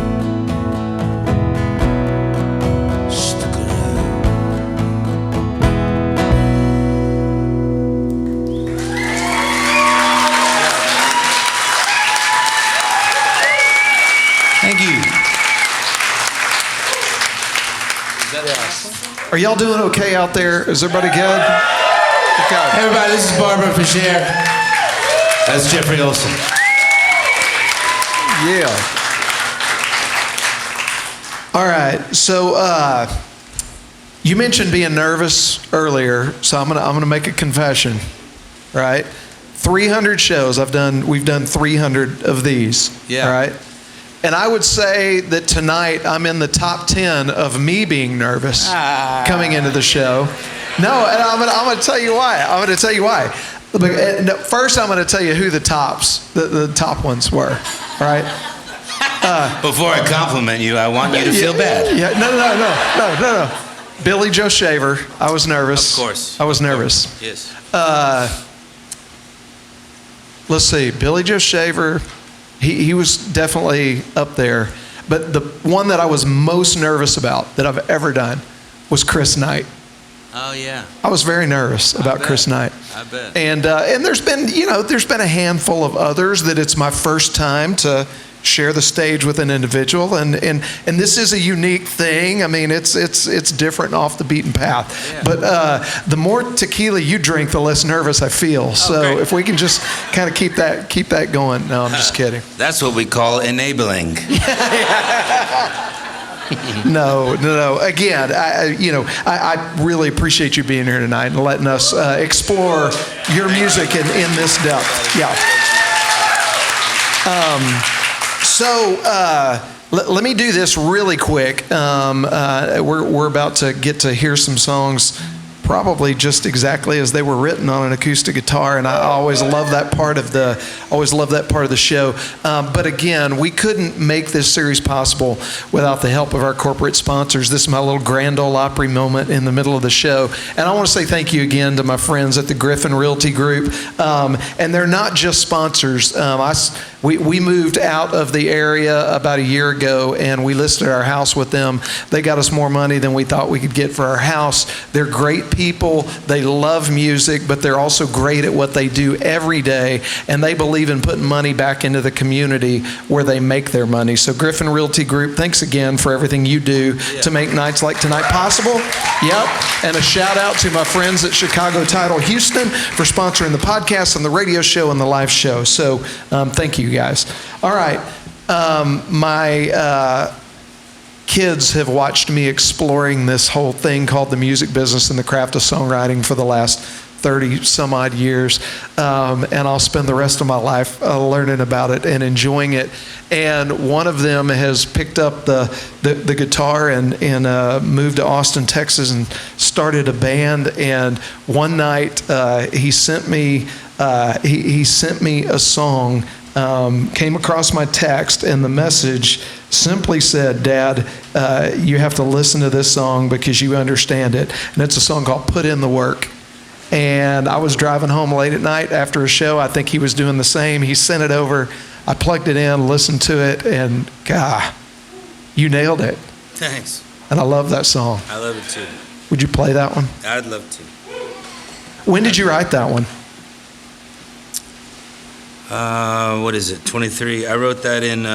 Stick around. Thank you. Are y'all doing okay out there? Is everybody good? Okay. Hey everybody, this is Barbara Fischer. That's Jeffrey Olsen. Yeah. All right. So you mentioned being nervous earlier, so I'm gonna make a confession. Right? 300 shows we've done 300 of these. Yeah. All right. And I would say that tonight I'm in the top 10 of me being nervous coming into the show. No, and I'm gonna tell you why. First, I'm gonna tell you who the top ones were. All right. Before I compliment you, I want you to feel bad. Yeah. No. Billy Joe Shaver. I was nervous. Of course. I was nervous. Yes. Let's see. Billy Joe Shaver. He was definitely up there. But the one that I was most nervous about that I've ever done was Chris Knight. Oh yeah. I was very nervous about Chris Knight. I bet. And there's been a handful of others that it's my first time to share the stage with an individual, and this is a unique thing. I mean, it's different off the beaten path. Yeah. But the more tequila you drink, the less nervous I feel. So Okay. if we can just kind of keep that going. No, I'm just kidding. That's what we call enabling. No. Again, I really appreciate you being here tonight and letting us explore your music in this depth. Yeah. So let me do this really quick. We're about to get to hear some songs probably just exactly as they were written on an acoustic guitar, and I always love that part of the show. But again, we couldn't make this series possible without the help of our corporate sponsors. This is my little Grand Ole Opry moment in the middle of the show, and I want to say thank you again to my friends at the Griffin Realty Group. And they're not just sponsors. We moved out of the area about a year ago, and we listed our house with them. They got us more money than we thought we could get for our house. They're great people. They love music, but they're also great at what they do every day, and they believe in putting money back into the community where they make their money. So Griffin Realty Group, thanks again for everything you do to make nights like tonight possible. Yep. And a shout out to my friends at Chicago Title Houston for sponsoring the podcast and the radio show and the live show. So thank you guys. All right. My kids have watched me exploring this whole thing called the music business and the craft of songwriting for the last 30 some odd years. And I'll spend the rest of my life learning about it and enjoying it. And one of them has picked up the guitar and moved to Austin, Texas, and started a band. And one night he sent me a song, came across my text, and the message simply said, "Dad, you have to listen to this song because you understand it." And it's a song called "Put in the Work." And I was driving home late at night after a show. I think he was doing the same. He sent it over. I plugged it in, listened to it, and God, you nailed it. Thanks. And I love that song. I love it too. Would you play that one? I'd love to. When did you write that one? What is it? 23. I wrote that in.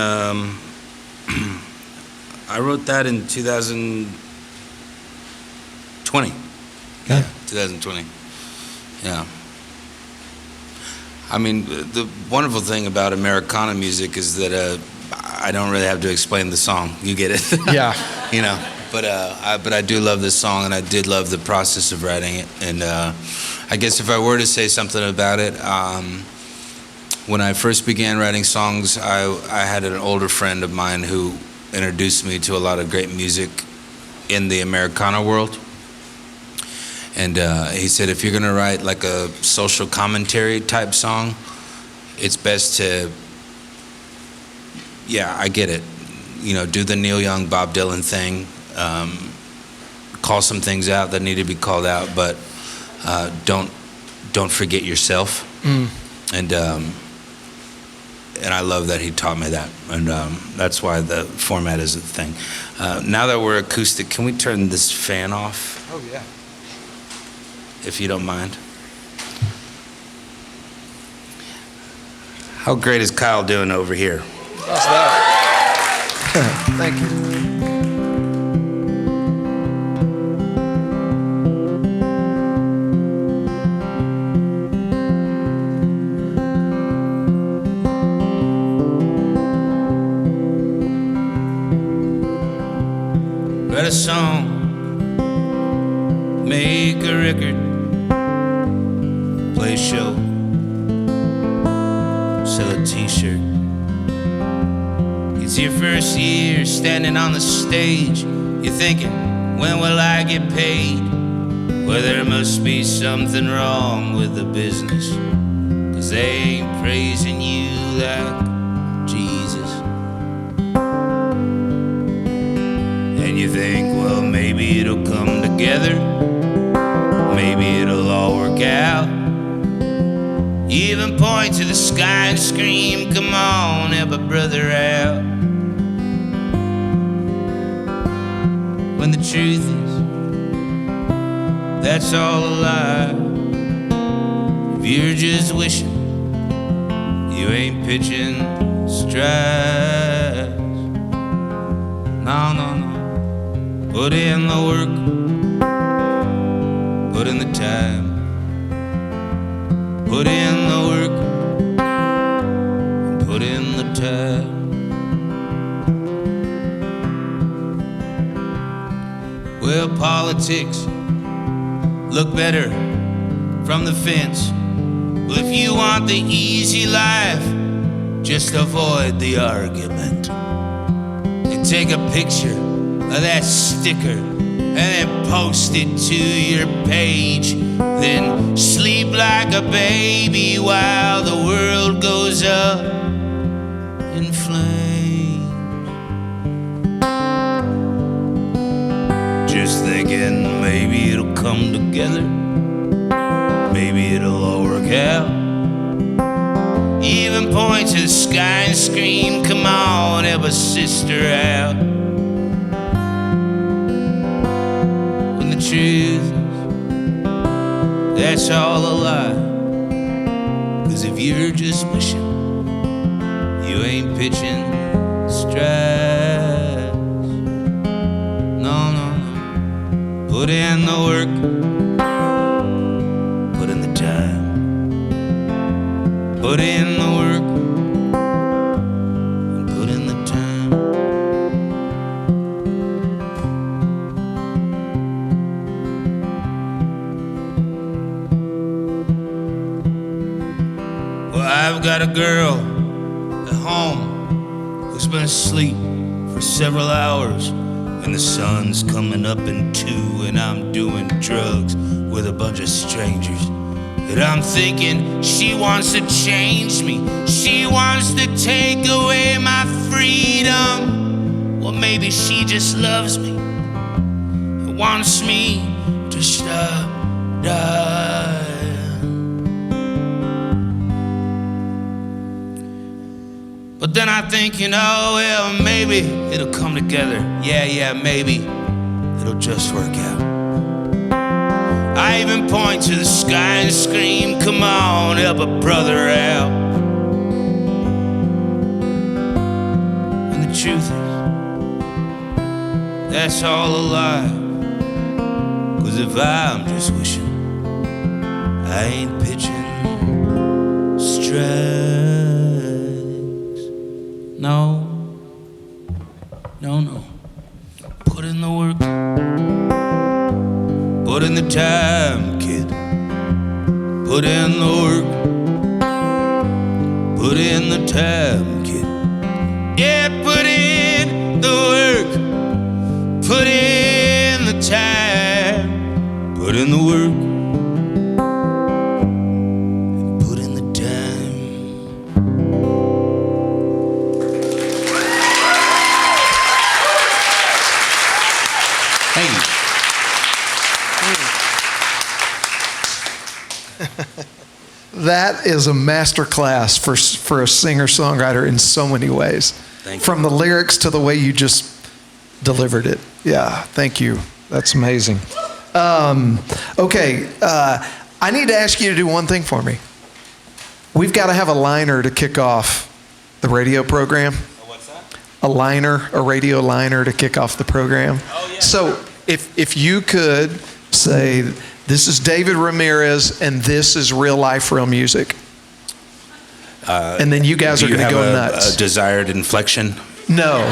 I wrote that in 2020. Okay. 2020. Yeah. I mean, the wonderful thing about Americana music is that I don't really have to explain the song. You get it. Yeah. You know. But I do love this song, and I did love the process of writing it. And I guess if I were to say something about it. When I first began writing songs, I had an older friend of mine who introduced me to a lot of great music in the Americana world. And he said, if you're gonna write like a social commentary type song, it's best to, yeah, I get it. You know, do the Neil Young, Bob Dylan thing. Call some things out that need to be called out, but don't forget yourself. And I love that he taught me that, and that's why the format is a thing. Now that we're acoustic, can we turn this fan off? Oh, yeah. If you don't mind. How great is Kyle doing over here? How's that? Thank you. Write a song, make a record, play a show, sell a t-shirt. It's your first year standing on the stage. You're thinking, when will I get paid? Well, there must be something wrong with the business, 'cause they ain't praising you like Jesus. And you think, well, maybe it'll come together, maybe it'll all work out. You even point to the sky and scream, come on, help a brother out. When the truth is, that's all a lie. If you're just wishing, you ain't pitching strides. No, no, no. Put in the work, put in the time, put in the work, and put in the time. Well, politics look better from the fence. Well, if you want the easy life, just avoid the argument. And take a picture of that sticker and then post it to your page. Then sleep like a baby while the world goes up in flames. Just thinking maybe it'll come together, maybe it'll all work out. Even point to the sky and scream, come on, help a sister out. When the truth is, that's all a lie. 'Cause if you're just wishing, you ain't pitching strides. No, no, no. Put in the work, put in the time, put in the work, and put in the time. Well, I've got a girl at home who's been asleep for several hours, and the sun's coming up in 2, and I'm doing drugs with a bunch of strangers. And I'm thinking she wants to change me, she wants to take away my freedom. Well, maybe she just loves me and wants me to stop dying. But then I think, you know, well, maybe it'll come together. Yeah, maybe it'll just work out. I even point to the sky and scream, come on, help a brother out. And the truth is, that's all a lie. 'Cause if I'm just wishing, I ain't pitching strikes. No, no, no. Put in the work, put in the time, kid. Put in the work, put in the time, kid. Yeah, put in the Put in the work, and put in the time. Thank you. That is a master class for a singer-songwriter in so many ways. Thank you. From the lyrics to the way you just delivered it. Yeah, thank you. That's amazing. Okay, I need to ask you to do one thing for me. We've got to have a liner to kick off the radio program. What's that? A radio liner to kick off the program. Oh, yeah. So if you could say, this is David Ramirez and this is real life, real music. And then you guys are going to go nuts. A desired inflection? No.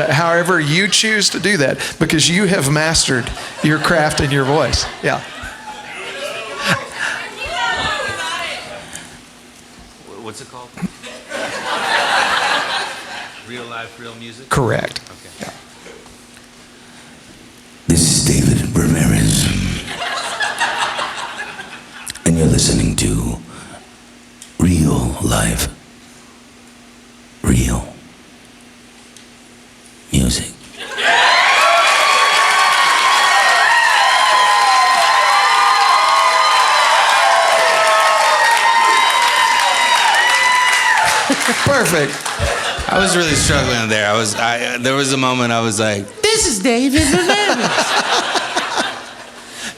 However you choose to do that, because you have mastered your craft and your voice. Yeah. What's it called? Real life, real music? Correct. Okay. Yeah. This is David Ramirez. And you're listening to Real Life, Real Music. Perfect. I was really struggling there. There was a moment I was like, this is David Ramirez.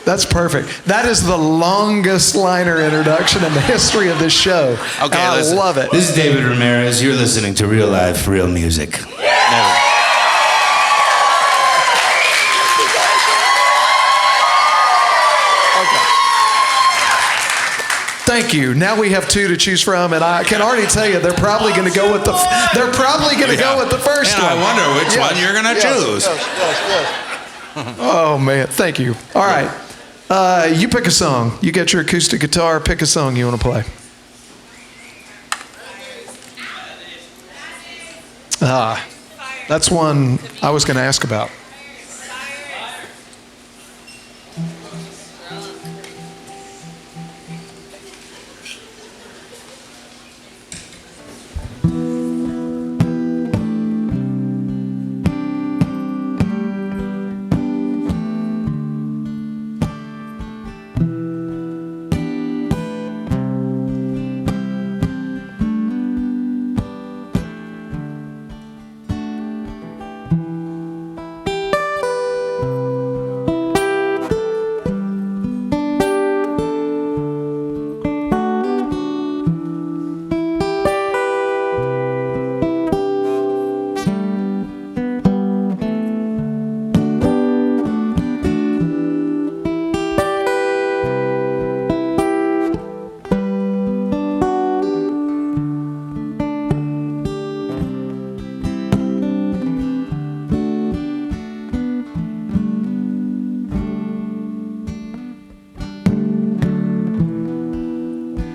That's perfect. That is the longest liner introduction in the history of this show. Okay, I listen. love it. This is David Ramirez. You're listening to Real Life, Real Music. Never. Thank you. Now we have two to choose from, and I can already tell you they're probably going to go with the. They're probably going to go with the first And one. I wonder which one you're going to choose. Yes. Oh man, thank you. All right, you pick a song. You get your acoustic guitar. Pick a song you want to play. That's one I was going to ask about.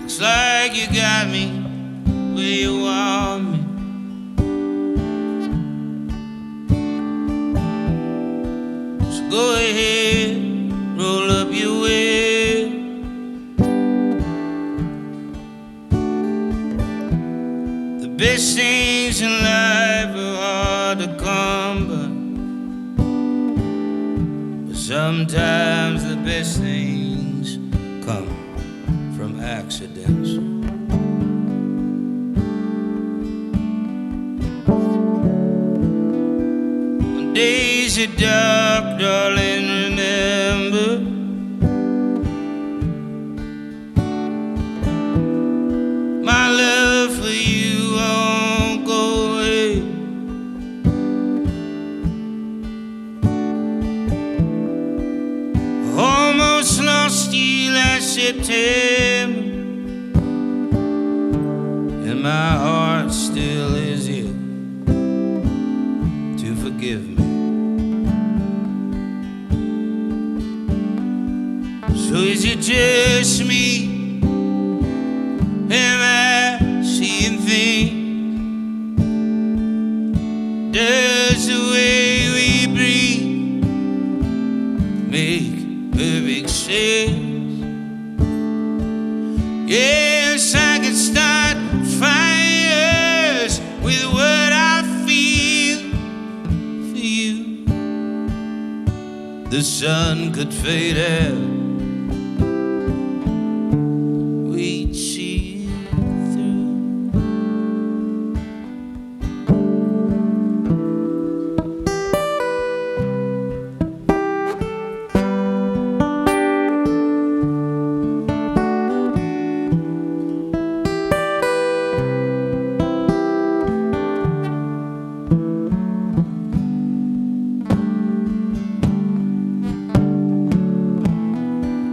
Looks like you got me where you want me. So go ahead, roll up your way. The best things in life are hard to come by, but sometimes the best things come from accidents. When days are dark, darling, remember my love for you won't go away. Almost lost you last September, and my heart still is here to forgive me. So is it just me? Am I seeing things? Does the way we breathe make perfect sense? the sun could fade out, we'd see through.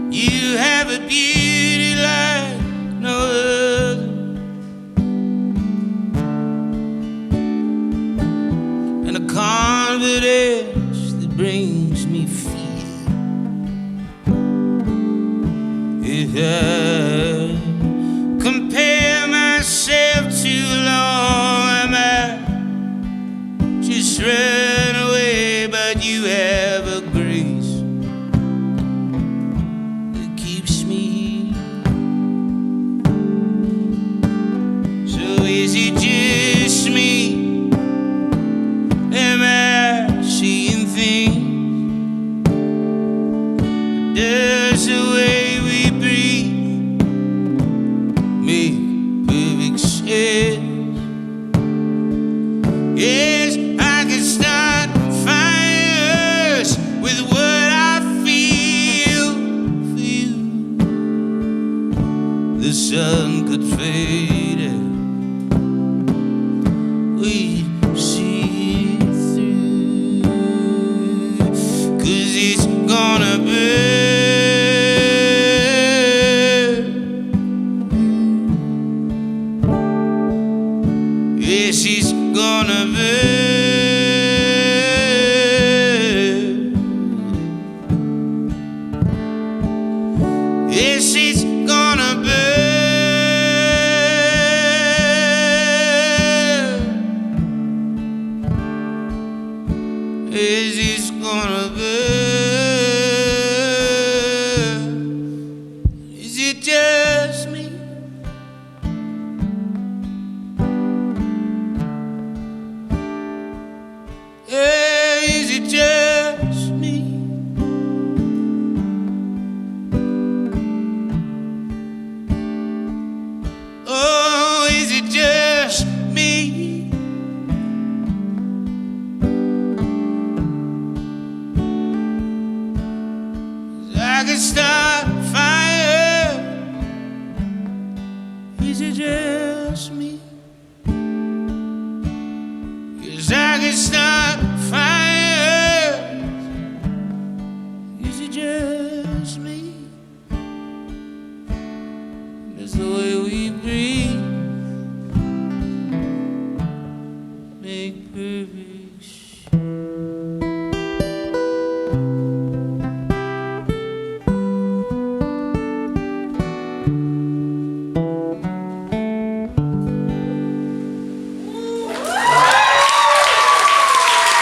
You have a beauty like no other, and a confidence that brings me fear. If I compare myself to law, I might just run away, but you have a grace that keeps me here. So is it just me? Am I seeing things? Does the way we breathe make perfect sense? Yes, I can start fires with what I feel for you. The sun could fade out, we'd see through. 'Cause it's gonna burn. Yes, it's gonna burn. Yes, it's gonna burn. Yes, it's gonna burn. Is it just me? Is it just me? Oh, is it just me? I can start fire. Is it just me? Yes, I can start fire. Is it just me? That's the way we breathe. Make perfect sense.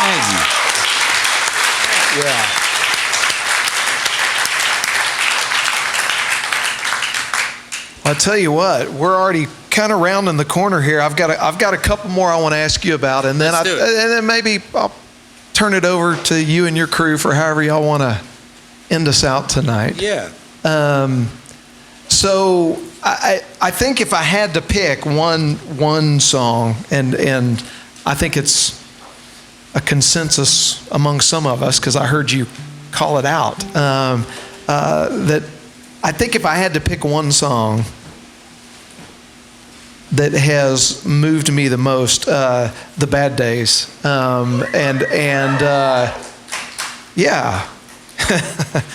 Thank you. Yeah. I tell you what, we're already kind of rounding the corner here. I've got a couple more I want to ask you about, and then Let's do it. and then maybe I'll turn it over to you and your crew for however y'all want to end us out tonight. Yeah. So I think if I had to pick one song, and I think it's a consensus among some of us because I heard you call it out, that I think if I had to pick one song that has moved me the most, The Bad Days, yeah,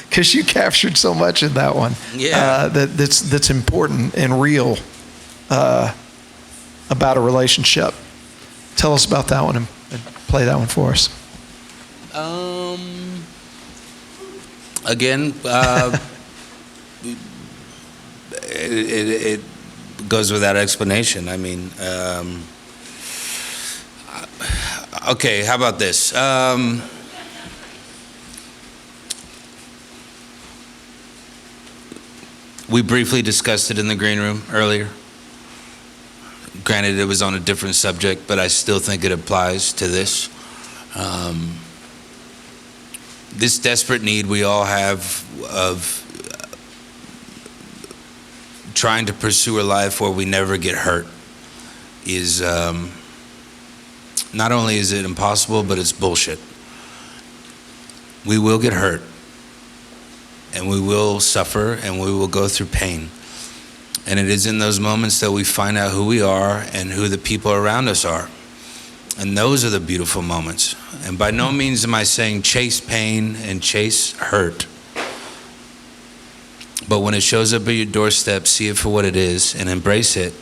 because you captured so much in that one. Yeah. That's important and real about a relationship. Tell us about that one and play that one for us. Again, it goes without explanation. I mean, okay, how about this? We briefly discussed it in the green room earlier. Granted, it was on a different subject, but I still think it applies to this. this desperate need we all have of trying to pursue a life where we never get hurt is not only is it impossible, but it's bullshit. We will get hurt, and we will suffer, and we will go through pain. And it is in those moments that we find out who we are and who the people around us are. And those are the beautiful moments. And by no means am I saying chase pain and chase hurt. But when it shows up at your doorstep, see it for what it is and embrace it,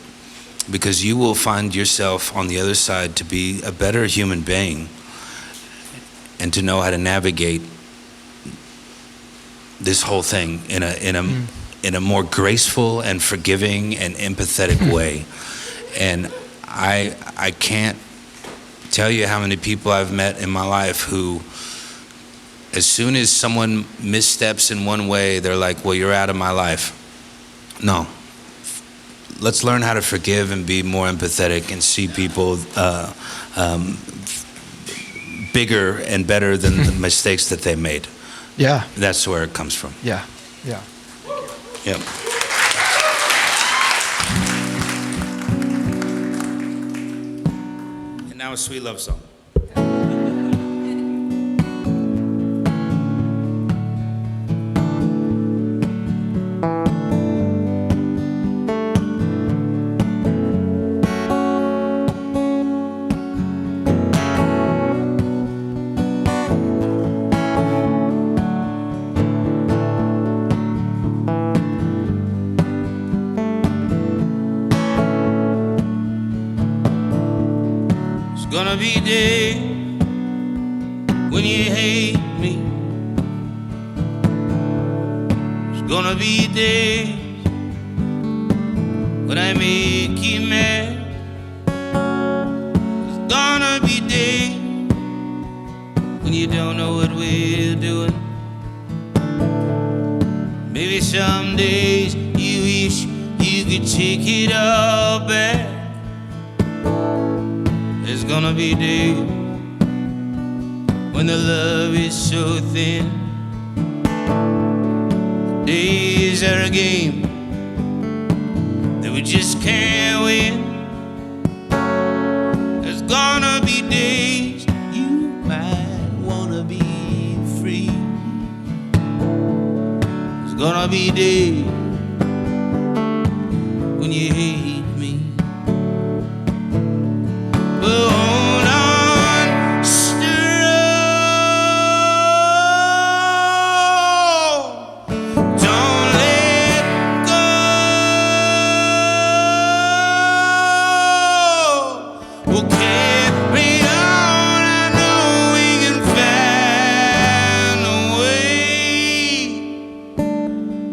because you will find yourself on the other side to be a better human being and to know how to navigate this whole thing in a more graceful and forgiving and empathetic way. And I can't tell you how many people I've met in my life who, as soon as someone missteps in one way, they're like, well, you're out of my life. No. Let's learn how to forgive and be more empathetic and see people bigger and better than the mistakes that they made. Yeah. That's where it comes from. Yeah. Yeah. Yep. And now a sweet love song. Gonna be a day when you hate me. There's gonna be days when I make you mad. There's gonna be days when you don't know what we're doing. Maybe some days you wish you could take it all back. There's gonna be days when the love is so thin. Days are a game that we just can't win. There's gonna be days you might wanna be free. There's gonna be days when you hate me. But hold on, strong. Don't let go. We'll carry on. I know we can find a way.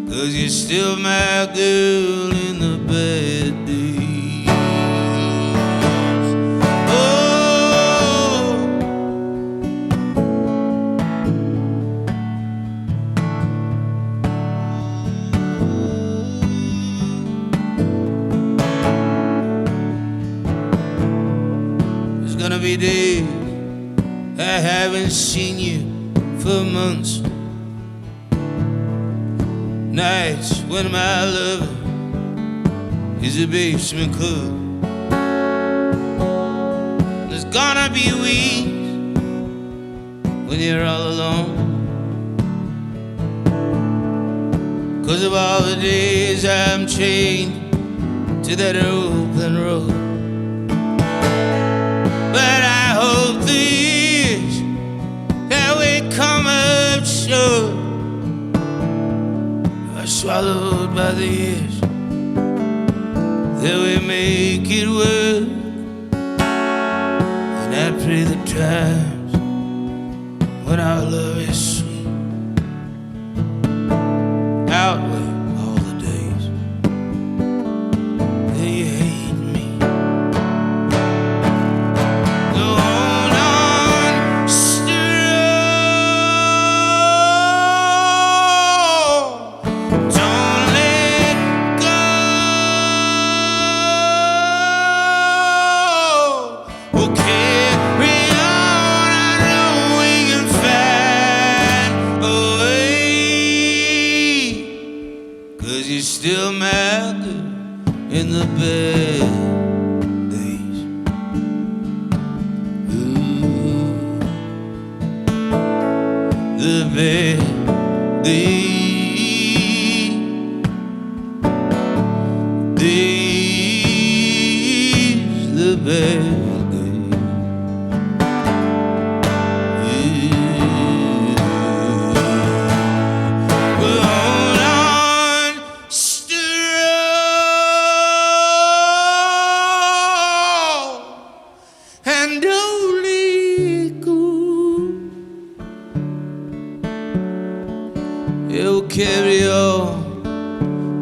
'Cause you're still my girl in the bad days. Gonna be days I haven't seen you for months. Nights when my lover is a basement club. There's gonna be weeks when you're all alone, 'cause of all the days I'm chained to that open road. But I hope the years that we come up short are swallowed by the years that we make it work. And I pray the times when our love is sweet outweigh all the days that you hate me. We'll carry on. I know we can find the bad days, the bad days. Well, hold on, stroll, and only cool. It'll carry on.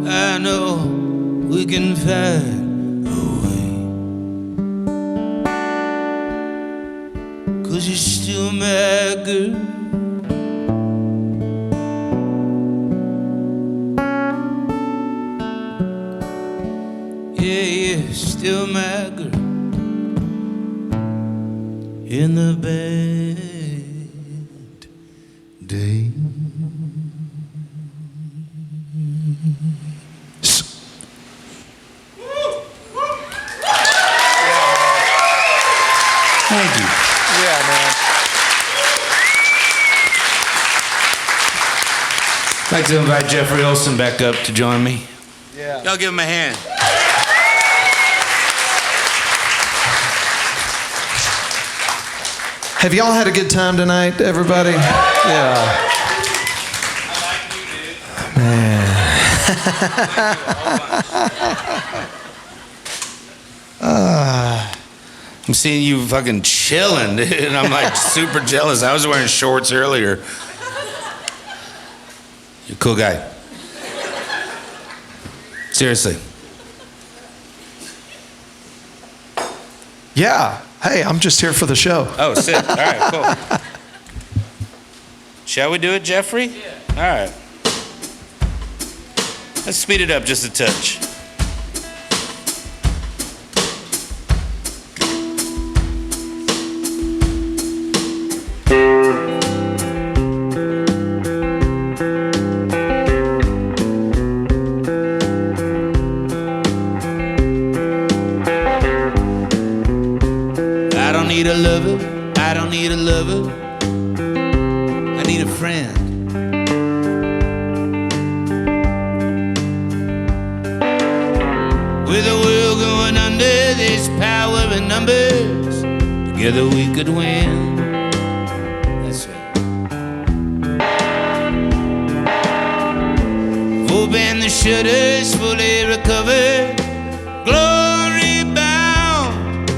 I know we can find a way. 'Cause you're still my girl. Yeah, yeah, still my girl. In the bad day. Thank you. Yeah, man. I'd like to invite Jeffrey Olsen back up to join me. Yeah. Y'all give him a hand. Have y'all had a good time tonight, everybody? Yeah. I'm seeing you fucking chilling, dude, and I'm like super jealous. I was wearing shorts earlier. You're a cool guy. Seriously. Yeah. Hey, I'm just here for the show. Oh, sick. All right, cool. Shall we do it, Jeffrey? Yeah. All right. Let's speed it up just a touch. I don't need a lover, I don't need a lover, I need a friend. With the world going under, there's power in numbers, together we could win. That's it. Open the shutters, fully recovered, glory bound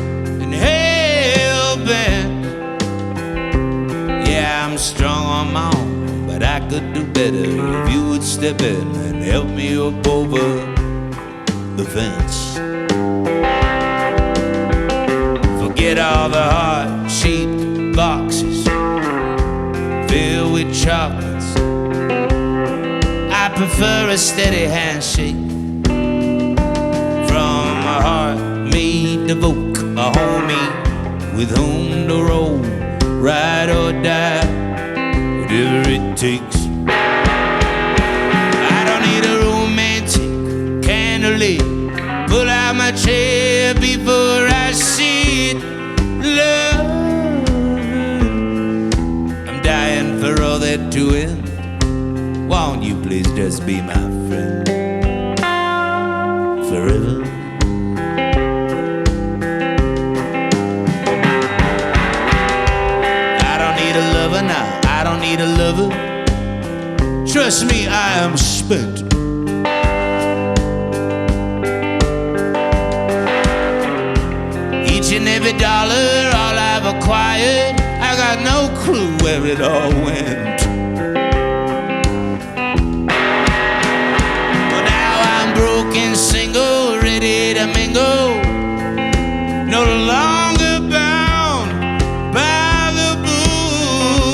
and hell bent. Yeah, I'm strong on my own, but I could do better if you would step in and help me up over the fence. Forget all the heart-shaped boxes filled with chocolates. I prefer a steady handshake from a heart made of oak, a homie with whom to roll, ride or die, whatever it takes. I don't need a romantic candlelit, pull out my chair before I see it. Love, I'm dying for all that to end. Won't you please just be my friend forever? I don't need a lover now, I don't need a lover. Trust me, I am spent. Each and every dollar, all I've acquired, I got no clue where it all went. Well, now I'm broken, single, ready to mingle, no longer bound by the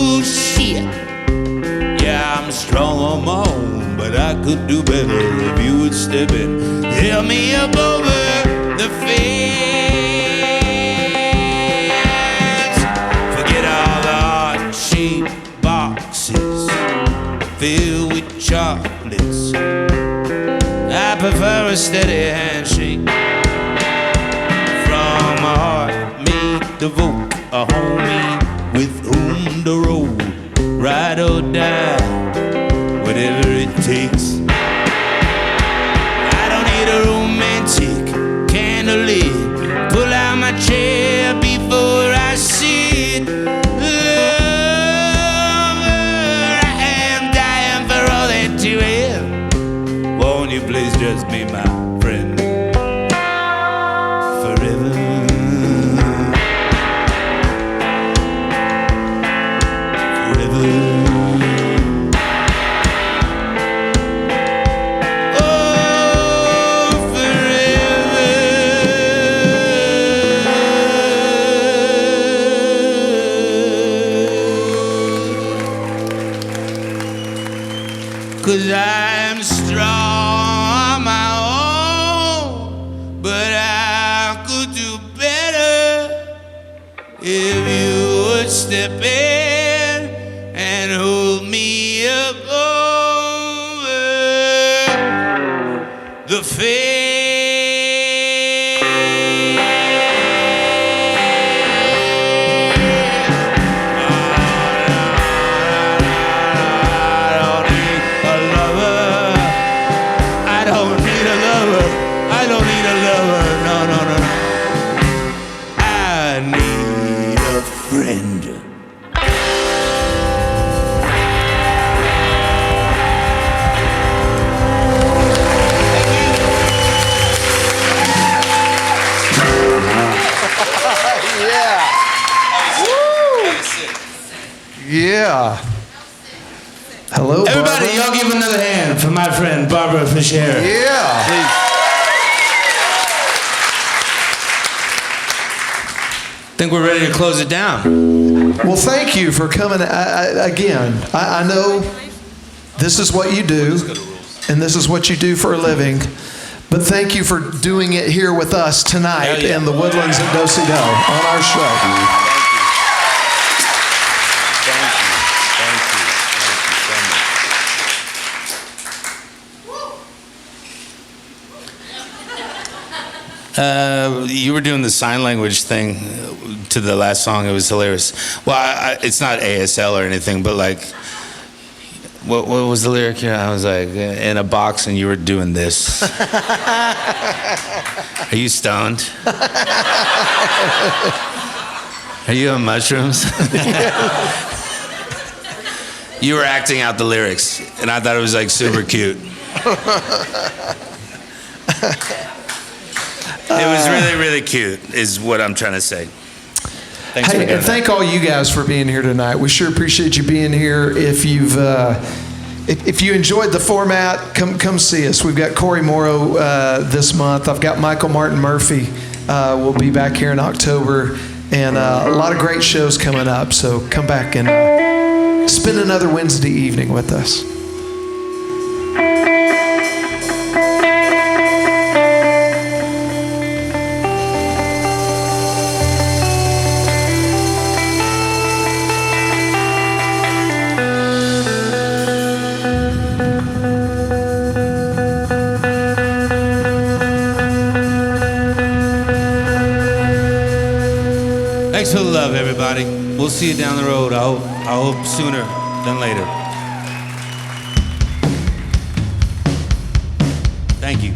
bullshit. Yeah, I'm strong on my own, but I could do better if you would step in, help me up over the fence. Forget all the heart-shaped boxes filled with chocolates. I prefer a steady handshake from a heart made of oak, a homie with whom to roll, ride or die, whatever it takes. I don't need a romantic candlelit. Pull out my chair before I sit. Lover, I am dying for all that you have. Won't you please just be my friend forever? Cause I'm strong on my own, but I could do better if you would step in and hold me up over the fence. Yeah. Hello, everybody, Barbara. y'all give another hand for my friend Barbara Fisher. Yeah. Please. Think we're ready to close it down. Well, thank you for coming. I know this is what you do, and this is what you do for a living, but thank you for doing it here with us tonight in the Woodlands at Do-Si-Do on our show. You were doing the sign language thing to the last song. It was hilarious. Well, it's not ASL or anything, but like, what was the lyric here? I was like, in a box, and you were doing this. Are you stoned? Are you on mushrooms? You were acting out the lyrics, and I thought it was like super cute. It was really, really cute, is what I'm trying to say. Thanks for doing and thank all you guys for being here tonight. We sure appreciate you being here. If you enjoyed the format, come see us. We've got Corey Morrow this month. I've got Michael Martin Murphy. We'll be back here in October, and a lot of great shows coming up. So come back and spend another Wednesday evening with us. Thanks for the love, everybody. We'll see you down the road. I hope sooner than later. Thank you.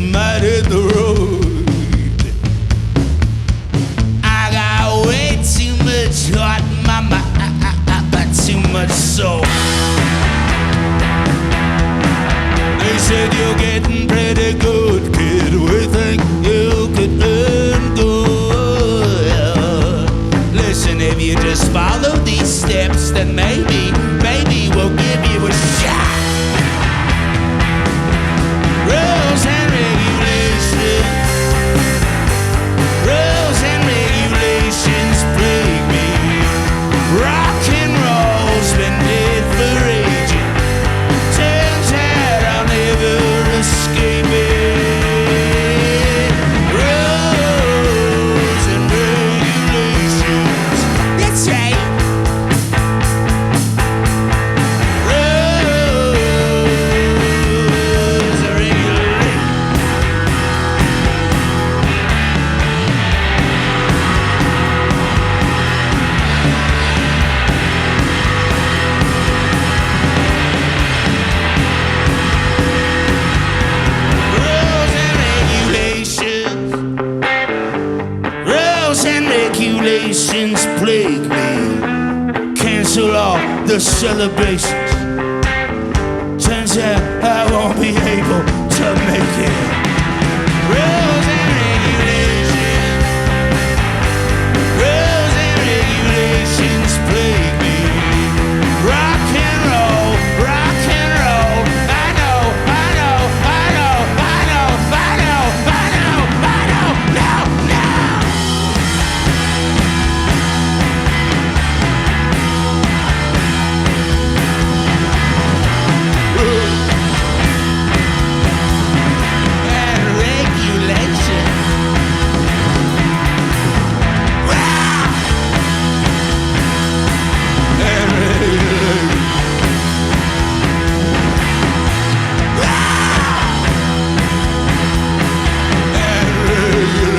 might hit the road. I got way too much heart in my mind, but too much soul. They said you're getting pretty good, kid. We think you could earn good. Listen, if you just follow these steps, then maybe we'll give you a shot. Rules and regulations, rules and regulations plague me. Rock and roll's been dead for ages. Turns out I'll never escape it. Rules and regulations. That's right. Rules and regulations. Rules and regulations. Rules and regulations plague me. Cancel all the celebrations. Turns out I won't be able to make it. Rules and regulations. Rules and regulations plague me. Rock and roll, rock and roll. I know, I know, I know, I know, I know, I know, I know, no, no. And regulation. And regulation. And regulation.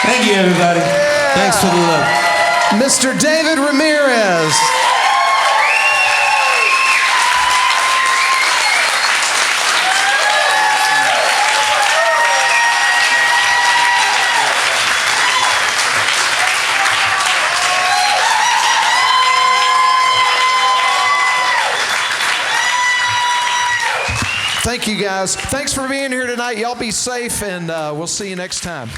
Thank you, everybody. Thanks for the love. Mr. David Ramirez. Thank you, guys. Thanks for being here tonight. Y'all be safe, and we'll see you next time.